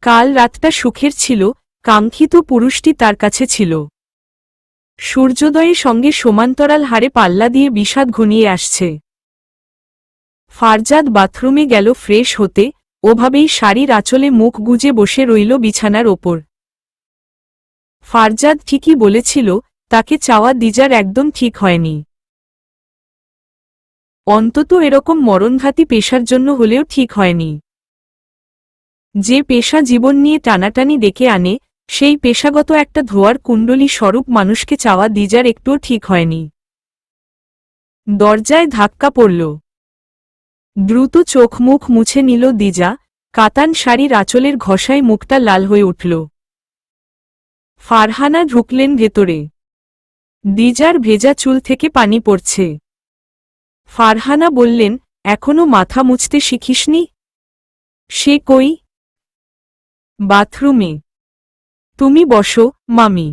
কাল রাতটা সুখের ছিল, কাঙ্ক্ষিত পুরুষটি তার কাছে ছিল। সূর্যোদয়ের সঙ্গে সমান্তরাল হারে পাল্লা দিয়ে বিষাদ ঘনিয়ে আসছে। ফারজাদ বাথরুমে গেল ফ্রেশ হতে, ওভাবেই শাড়ির আঁচলে মুখ গুজে বসে রইল বিছানার ওপর। ফারজাদ ঠিকই বলেছিল, তাকে চাওয়া দিজার একদম ঠিক হয়নি। অন্তত এরকম মরণঘাতী পেশার জন্য হলেও ঠিক হয়নি। যে পেশা জীবন নিয়ে টানাটানি ডেকে আনে, সেই পেশাগত একটা ধোয়ার কুণ্ডলী স্বরূপ মানুষকে চাওয়া দিজার একটুও ঠিক হয়নি। দরজায় ধাক্কা পড়ল। দ্রুত চোখ মুখ মুছে নিল দিজা, কাতান শাড়ির আঁচলের ঘষায় মুখটা লাল হয়ে উঠল। ফারহানা ঢুকলেন ভেতরে। দিজার ভেজা চুল থেকে পানি পড়ছে। ফারহানা বললেন, এখনো মাথা মুছতে শিখিসনি? সে কই? বাথরুমে। তুমি বসো, মামি।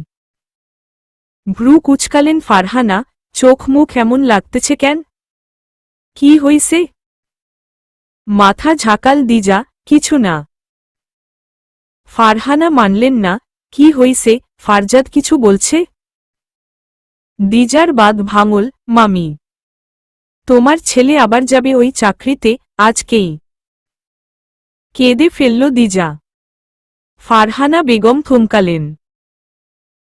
ভ্রু কুচকালেন ফারহানা, চোখ মুখ এমন লাগতেছে কেন? কি হইছে? মাথা ঝাঁকাল দিজা, কিছু না। ফারহানা মানলেন না, কি হইছে? ফারজাদ কিছু বলছে? দিজার বাদ ভাঙল, মামি। তোমার ছেলে আবার যাবে ওই চাকরিতে, আজকেই। কেঁদে ফেলল দিজা। ফারহানা বেগম থমকালেন।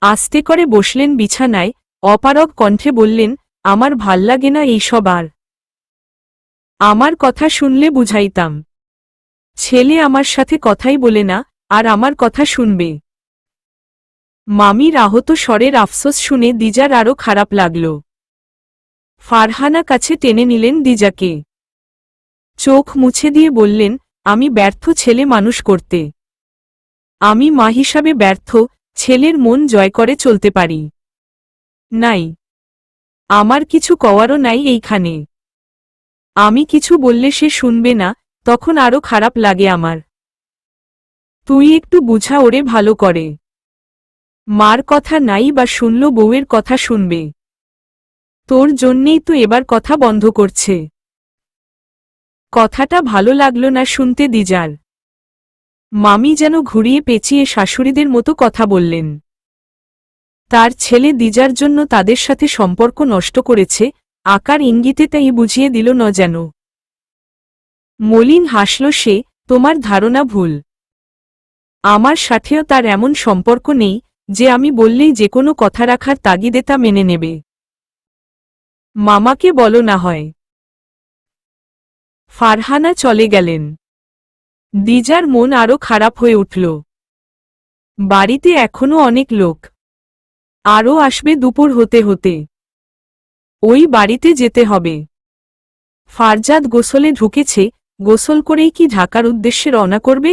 আস্তে করে বসলেন বিছানায়, অপারগ কণ্ঠে বললেন, আমার ভাল্লাগে না এইসব আর। আমার কথা শুনলে বুঝাইতাম। ছেলে আমার সাথে কথাই বলে না, আর আমার কথা শুনবে? মামির আহত স্বরের আফসোস শুনে দিজার আরও খারাপ লাগল। ফারহানা কাছে টেনে নিলেন দিজাকে। চোখ মুছে দিয়ে বললেন, আমি ব্যর্থ ছেলে মানুষ করতে। আমি মা হিসাবে ব্যর্থ, ছেলের মন জয় করে চলতে পারি নাই। আমার কিছু কওয়ারও নাই এইখানে। আমি কিছু বললে সে শুনবে না, তখন আরও খারাপ লাগে আমার। তুই একটু বুঝা ওরে ভালো করে। মার কথা নাই বা শুনল বউয়ের কথা শুনবে। তোর জন্যেই তো এবার কথা বন্ধ করছে। কথাটা ভালো লাগল না শুনতে দিজার। মামি যেন ঘুরিয়ে পেঁচিয়ে শাশুড়িদের মতো কথা বললেন। তার ছেলে দিজার জন্য তাদের সাথে সম্পর্ক নষ্ট করেছে, আকার ইঙ্গিতে তাই বুঝিয়ে দিল ন যেন। মলিন হাসল সে, তোমার ধারণা ভুল। আমার সাথেও তার এমন সম্পর্ক নেই যে আমি বললেই যে কোনো কথা রাখার তাগিদে তা মেনে নেবে। মামাকে বলো না হয়। ফারহানা চলে গেলেন। দিজার মন আরও খারাপ হয়ে উঠল। বাড়িতে এখনো অনেক লোক। আরও আসবে দুপুর হতে হতে। ওই বাড়িতে যেতে হবে। ফারজাদ গোসলে ঢুকেছে, গোসল করেই কি ঢাকার উদ্দেশ্যে রওনা করবে?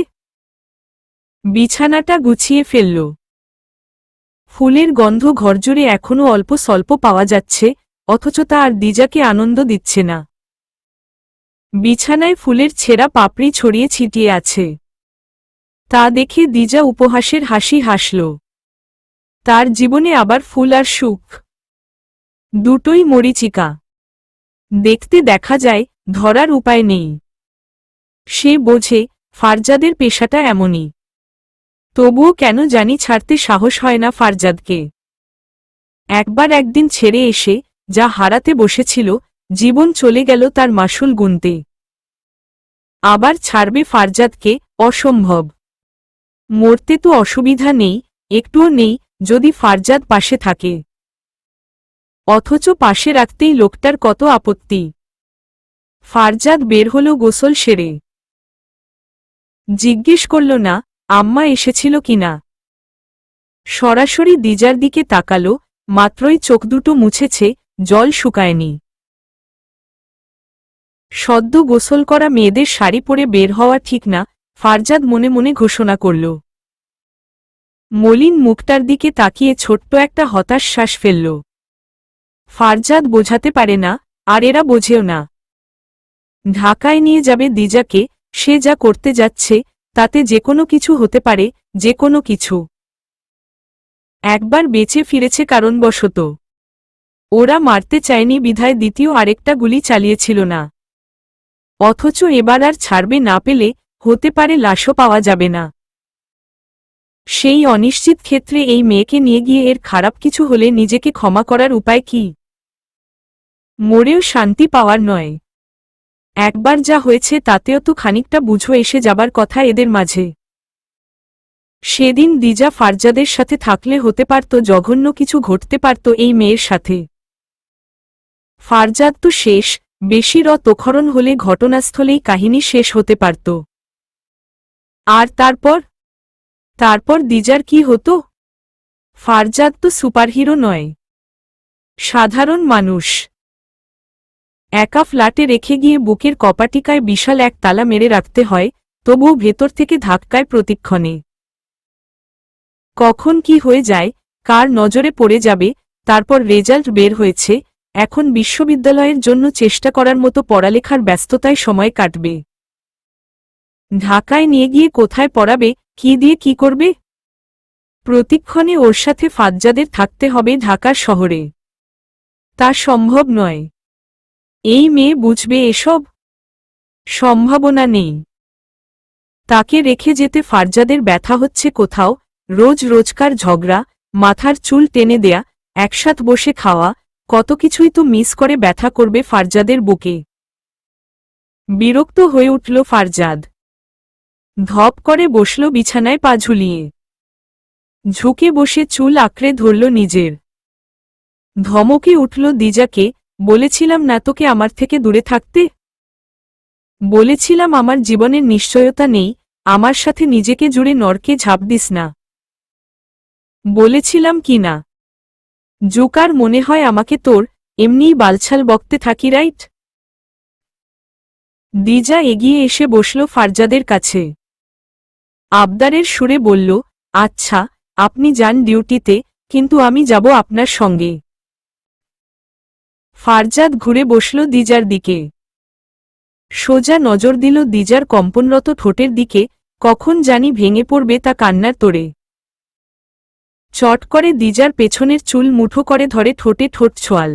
বিছানাটা গুছিয়ে ফেলল। ফুলের গন্ধ ঘরজুড়ে এখনো অল্প স্বল্প পাওয়া যাচ্ছে, অথচ তা আর দিজাকে আনন্দ দিচ্ছে না। বিছানায় ফুলের ছেঁড়া পাপড়ি ছড়িয়ে ছিটিয়ে আছে। তা দেখে দিজা উপহাসের হাসি হাসল। তার জীবনে আবার ফুল আর সুখ, দুটোই মরীচিকা। দেখতে দেখা যায়, ধরার উপায় নেই। সে বোঝে, ফারজাদের পেশাটা এমনই। তবুও কেন জানি ছাড়তে সাহস হয় না ফারজাদকে। একবার একদিন ছেড়ে এসে যা হারাতে বসেছিল, জীবন চলে গেল তার মাসুল গুনতে। আবার ছাড়বে ফারজাদকে? অসম্ভব। মরতে তো অসুবিধা নেই, একটুও নেই, যদি ফারজাদ পাশে থাকে। অথচ পাশে রাখতেই লোকটার কত আপত্তি। ফারজাদ বের হল গোসল সেরে। জিজ্ঞেস করল না, আম্মা এসেছিল কিনা। সরাসরি দিজার দিকে তাকাল, মাত্রই চোখ দুটো মুছেছে, জল শুকায়নি। সদ্য গোসল করা মেয়েদের শাড়ি পরে বের হওয়া ঠিক না, ফারজাদ মনে মনে ঘোষণা করল। মলিন মুখটার দিকে তাকিয়ে ছোট্ট একটা হতাশ শ্বাস ফেলল। ফারজাদ বোঝাতে পারে না, আর এরা বোঝেও না। ঢাকায় নিয়ে যাবে দিজাকে, সে যা করতে যাচ্ছে, তাতে যে কোনো কিছু হতে পারে, যে কোনো কিছু। একবার বেঁচে ফিরেছে কারণবশত। ওরা মারতে চায়নি বিধায় দ্বিতীয় আরেকটা গুলি চালিয়েছিল না। অথচ এবার আর ছাড়বে না পেলে, হতে পারে লাশও পাওয়া যাবে না। সেই অনিশ্চিত ক্ষেত্রে এই মেয়েকে নিয়ে গিয়ে এর খারাপ কিছু হলে নিজেকে ক্ষমা করার উপায় কি? মরেও শান্তি পাওয়ার নয়। একবার যা হয়েছে তাতেও তো খানিকটা বুঝো এসে যাবার কথা এদের মাঝে। সেদিন দিজা ফারজাদের সাথে থাকলে হতে পারত জঘন্য কিছু ঘটতে পারত এই মেয়ের সাথে। ফারজাদ তো শেষ, বেশি রক্তক্ষরণ হলে ঘটনাস্থলেই কাহিনী শেষ হতে পারত। আর তারপর দিজার কি হতো? ফারজাদ তো সুপারহিরো নয়, সাধারণ মানুষ। একা ফ্ল্যাটে রেখে গিয়ে বুকের কপাটিকায় বিশাল এক তালা মেরে রাখতে হয়, তবুও ভেতর থেকে ধাক্কায় প্রতিক্ষণে। কখন কি হয়ে যায়, কার নজরে পড়ে যাবে। তারপর রেজাল্ট বের হয়েছে, এখন বিশ্ববিদ্যালয়ের জন্য চেষ্টা করার মতো পড়ালেখার ব্যস্ততায় সময় কাটবে। ঢাকায় নিয়ে গিয়ে কোথায় পড়াবে, কি দিয়ে কি করবে? প্রতিক্ষণে ওর সাথে ফাজ্জাদের থাকতে হবে ঢাকার শহরে। তা সম্ভব নয়। এই মেয়ে বুঝবে এসব? সম্ভাবনা নেই। তাকে রেখে যেতে ফারজাদের ব্যথা হচ্ছে কোথাও, রোজ রোজকার ঝগড়া, মাথার চুল টেনে দেয়া, একসাথ বসে খাওয়া, কত কিছুই তো মিস করে ব্যথা করবে ফারজাদের বুকে। বিরক্ত হয়ে উঠল ফারজাদ। ধপ করে বসল বিছানায় পা ঝুলিয়ে। ঝুঁকে বসে চুল আঁকড়ে ধরল নিজের। ধমকে উঠল দিজাকে, বলেছিলাম না তোকে আমার থেকে দূরে থাকতে? বলেছিলাম আমার জীবনের নিশ্চয়তা নেই, আমার সাথে নিজেকে জুড়ে নরকে ঝাঁপ দিস না। বলেছিলাম কি না? জোকার মনে হয় আমাকে তোর, এমনিই বালছাল বকতে থাকি রাইট? দিজা এগিয়ে এসে বসল ফারজাদের কাছে। আবদারের সুরে বলল, আচ্ছা, আপনি যান ডিউটিতে, কিন্তু আমি যাব আপনার সঙ্গে। ফারজাদ ঘুরে বসল দিজার দিকে। সোজা নজর দিল দিজার কম্পনরত ঠোঁটের দিকে, কখন জানি ভেঙে পড়বে তা কান্নার তোড়ে। চট করে দিজার পেছনের চুল মুঠো করে ধরে ঠোঁটে ঠোঁট ছোঁয়াল।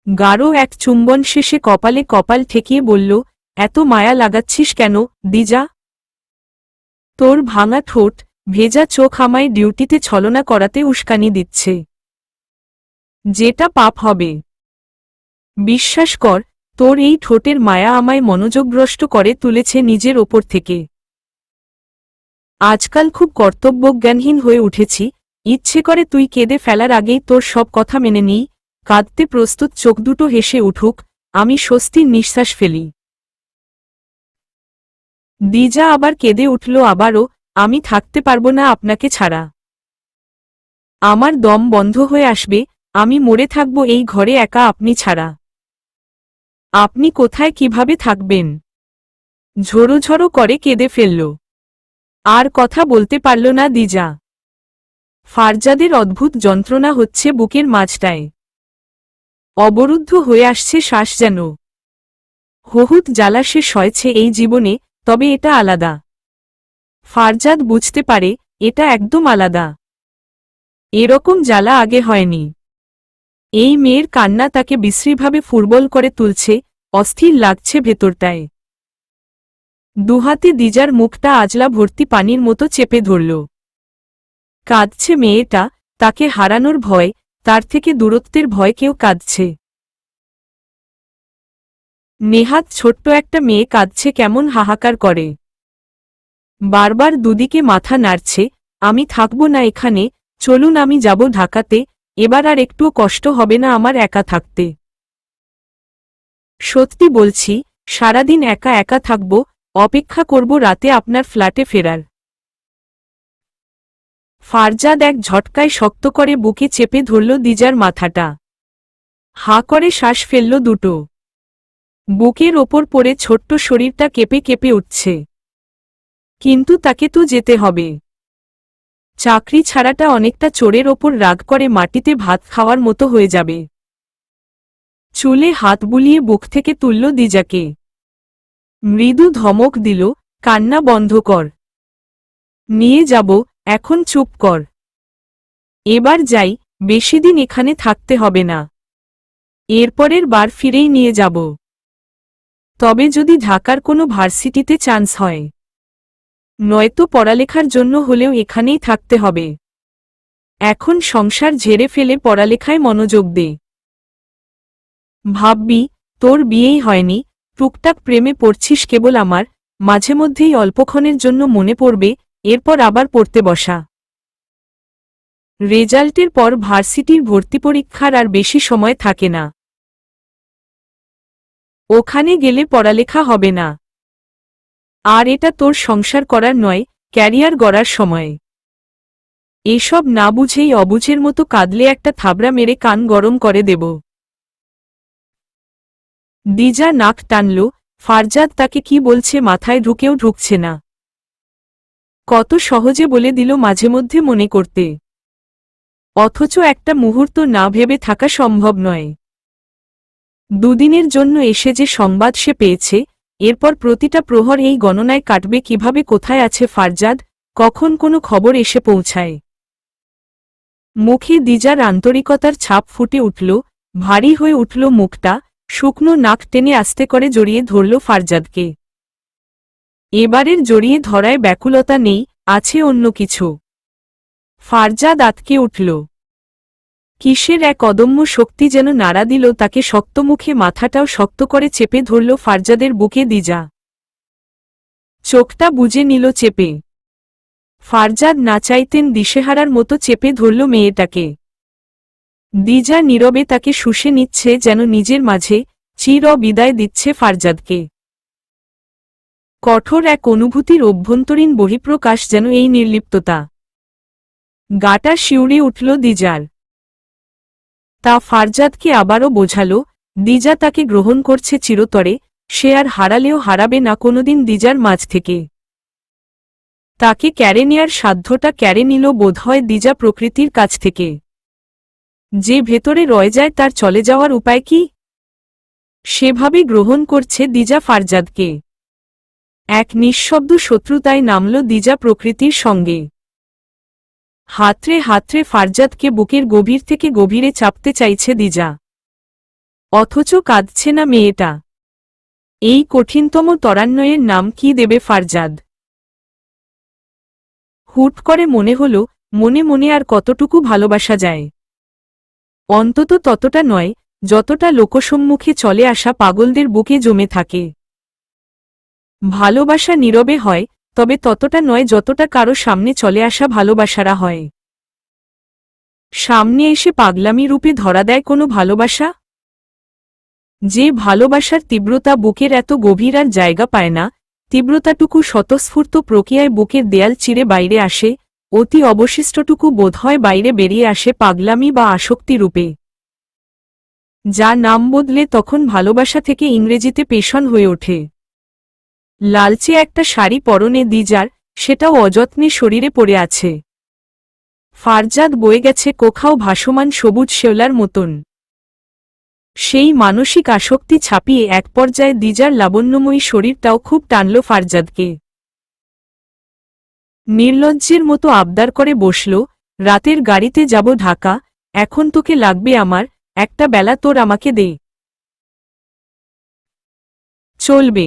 গাঢ় এক চুম্বন শেষে কপালে কপাল ঠেকিয়ে বলল, এত মায়া লাগাচ্ছিস কেন, দিজা? তোর ভাঙা ঠোঁট, ভেজা চোখ আমায় ডিউটিতে ছলনা করাতে উস্কানি দিচ্ছে। যেটা পাপ হবে। বিশ্বাস কর, তোর এই ঠোঁটের মায়া আমায় মনোযোগভ্রষ্ট করে তুলেছে নিজের ওপর থেকে। আজকাল খুব কর্তব্যজ্ঞানহীন হয়ে উঠেছি, ইচ্ছে করে তুই কেঁদে ফেলার আগেই তোর সব কথা মেনে নিই, কাঁদতে প্রস্তুত চোখ দুটো হেসে উঠুক, আমি স্বস্তির নিঃশ্বাস ফেলি। দিজা আবার কেঁদে উঠল আবারও, আমি থাকতে পারবো না আপনাকে ছাড়া। আমার দম বন্ধ হয়ে আসবে, আমি মরে থাকব এই ঘরে একা আপনি ছাড়া। আপনি কোথায় কিভাবে থাকবেন? ঝোড়ো ঝোড়ো করে কেঁদে ফেলল। আর কথা বলতে পারল না দিজা। ফারজাদের অদ্ভুত যন্ত্রণা হচ্ছে বুকের মাঝটায়। অবরুদ্ধ হয়ে আসছে শ্বাস যেন। বহুত জ্বালা সে সয়েছে এই জীবনে, তবে এটা আলাদা। ফারজাদ বুঝতে পারে, এটা একদম আলাদা। এরকম জ্বালা আগে হয়নি। এই মেয়ের কান্না তাকে বিশ্রীভাবে ফুটবল করে তুলছে, অস্থির লাগছে ভেতরটায়। দুহাতে দিজার মুখটা আজলা ভর্তি পানির মতো চেপে ধরল। কাঁদছে মেয়েটা, তাকে হারানোর ভয়, তার থেকে দূরত্বের ভয় কেউ কাঁদছে। নেহাত ছোট্ট একটা মেয়ে কাঁদছে কেমন হাহাকার করে। বারবার দুদিকে মাথা নাড়ছে, আমি থাকব না এখানে, চলুন আমি যাব ঢাকাতে, এবার আর একটুও কষ্ট হবে না আমার একা থাকতে। সত্যি বলছি, সারাদিন একা একা থাকব, অপেক্ষা করব রাতে আপনার ফ্ল্যাটে ফেরার। ফারজাদ এক ঝটকায় শক্ত করে বুকে চেপে ধরল দিজার মাথাটা। হাঁ করে শ্বাস ফেলল দুটো। বুকের ওপর পড়ে ছোট্ট শরীরটা কেঁপে কেঁপে উঠছে। কিন্তু তাকে তো যেতে হবে। চাকরি ছাড়াটা অনেকটা চোরের ওপর রাগ করে মাটিতে ভাত খাওয়ার মতো হয়ে যাবে। চুলে হাত বুলিয়ে বুক থেকে তুলল দিজাকে। মৃদু ধমক দিল, কান্না বন্ধ কর। নিয়ে যাব, এখন চুপ কর। এবার যাই, বেশিদিন এখানে থাকতে হবে না। এরপরের বার ফিরেই নিয়ে যাব। তবে যদি ঢাকার কোনো ভার্সিটিতে চান্স হয়। নয়তো পড়ালেখার জন্য হলেও এখানেই থাকতে হবে। এখন সংসার ঝেড়ে ফেলে পড়ালেখায় মনোযোগ দে। ভাববি, তোর বিয়েই হয়নি, টুকটাক প্রেমে পড়ছিস কেবল আমার, মাঝে মধ্যেই অল্পক্ষণের জন্য মনে পড়বে, এরপর আবার পড়তে বসা। রেজাল্টের পর ভার্সিটির ভর্তি পরীক্ষার আর বেশি সময় থাকে না। ওখানে গেলে পড়ালেখা হবে না। আর এটা তোর সংসার করার নয়, ক্যারিয়ার গড়ার সময়। এসব না বুঝেই অবুঝের মতো কাঁদলে একটা থাবড়া মেরে কান গরম করে দেব। দিজা নাক টানল, ফারজাদ তাকে কি বলছে মাথায় ঢুকেও ঢুকছে না। কত সহজে বলে দিল মাঝে মধ্যে মনে করতে। অথচ একটা মুহূর্ত না ভেবে থাকা সম্ভব নয়। দুদিনের জন্য এসে যে সংবাদ সে পেয়েছে, এরপর প্রতিটা প্রহর এই গণনায় কাটবে কিভাবে কোথায় আছে ফারজাদ, কখন কোনো খবর এসে পৌঁছায়। মুখে দিজার আন্তরিকতার ছাপ ফুটে উঠল, ভারী হয়ে উঠল মুখটা, শুকনো নাক টেনে আস্তে করে জড়িয়ে ধরল ফারজাদকে। এবারের জড়িয়ে ধরায় ব্যাকুলতা নেই, আছে অন্য কিছু। ফারজাদ আতকে উঠল। কিসের এক অদম্য শক্তি যেন নাড়া দিল তাকে, শক্ত মুখে মাথাটাও শক্ত করে চেপে ধরল ফারজাদের বুকে দিজা। চোখটা বুজে নিল চেপে। ফারজাদ না চাইতেন দিশেহারার মতো চেপে ধরল মেয়েটাকে। দিজা নীরবে তাকে শুষে নিচ্ছে যেন নিজের মাঝে, চির বিদায় দিচ্ছে ফারজাদকে। কঠোর এক অনুভূতির অভ্যন্তরীণ বহিঃপ্রকাশ যেন এই নির্লিপ্ততা। গাটা শিউরে উঠল দিজার। তা ফারজাদকে আবারও বোঝাল, দিজা তাকে গ্রহণ করছে চিরতরে, সে আর হারালেও হারাবে না কোনোদিন দিজার মাঝ থেকে। তাকে ক্যারে নেয়ার সাধ্যটা ক্যারে নিল বোধহয় দিজা প্রকৃতির কাছ থেকে। যে ভেতরে রয়ে যায় তার চলে যাওয়ার উপায় কি? সেভাবে গ্রহণ করছে দিজা ফারজাদকে। এক নিঃশব্দ শত্রুতায় নামল দিজা প্রকৃতির সঙ্গে। হাতড়ে হাতড়ে ফারজাদকে বুকের গভীর থেকে গভীরে চাপতে চাইছে দিজা। অথচ কাঁদছে না মেয়েটা। এই কঠিনতম ত্বরান্বয়ের নাম কি দেবে ফারজাদ? হুট করে মনে হল, মনে মনে আর কতটুকু ভালোবাসা যায়। অন্তত ততটা নয়, যতটা লোকসম্মুখে চলে আসা পাগলদের বুকে জমে থাকে। ভালোবাসা নীরবে হয়, তবে ততটা নয় যতটা কারো সামনে চলে আসা ভালোবাসারা হয়। সামনে এসে পাগলামি রূপে ধরা দেয় কোনো ভালোবাসা। যে ভালোবাসার তীব্রতা বুকের এত গভীর আর জায়গা পায় না, তীব্রতাটুকু স্বতঃস্ফূর্ত প্রক্রিয়ায় বুকের দেয়াল চিরে বাইরে আসে, অতি অবশিষ্টটুকু বোধহয় বাইরে বেরিয়ে আসে পাগলামি বা আসক্তি রূপে, যা নাম বদলে তখন ভালোবাসা থেকে ইংরেজিতে পেশন হয়ে ওঠে। লালচে একটা শাড়ি পরনে দিজার, সেটাও অযত্নে শরীরে পড়ে আছে। ফারজাদ বয়ে গেছে কোথাও ভাসমান সবুজ শেওলার মতন। সেই মানসিক আসক্তি ছাপিয়ে এক পর্যায়ে দিজার লাবণ্যময়ী শরীরটাও খুব টানল ফারজাদকে। নির্লজ্জের মতো আবদার করে বসল, রাতের গাড়িতে যাব ঢাকা, এখন তোকে লাগবে আমার, একটা বেলা তোর আমাকে দে। চলবে।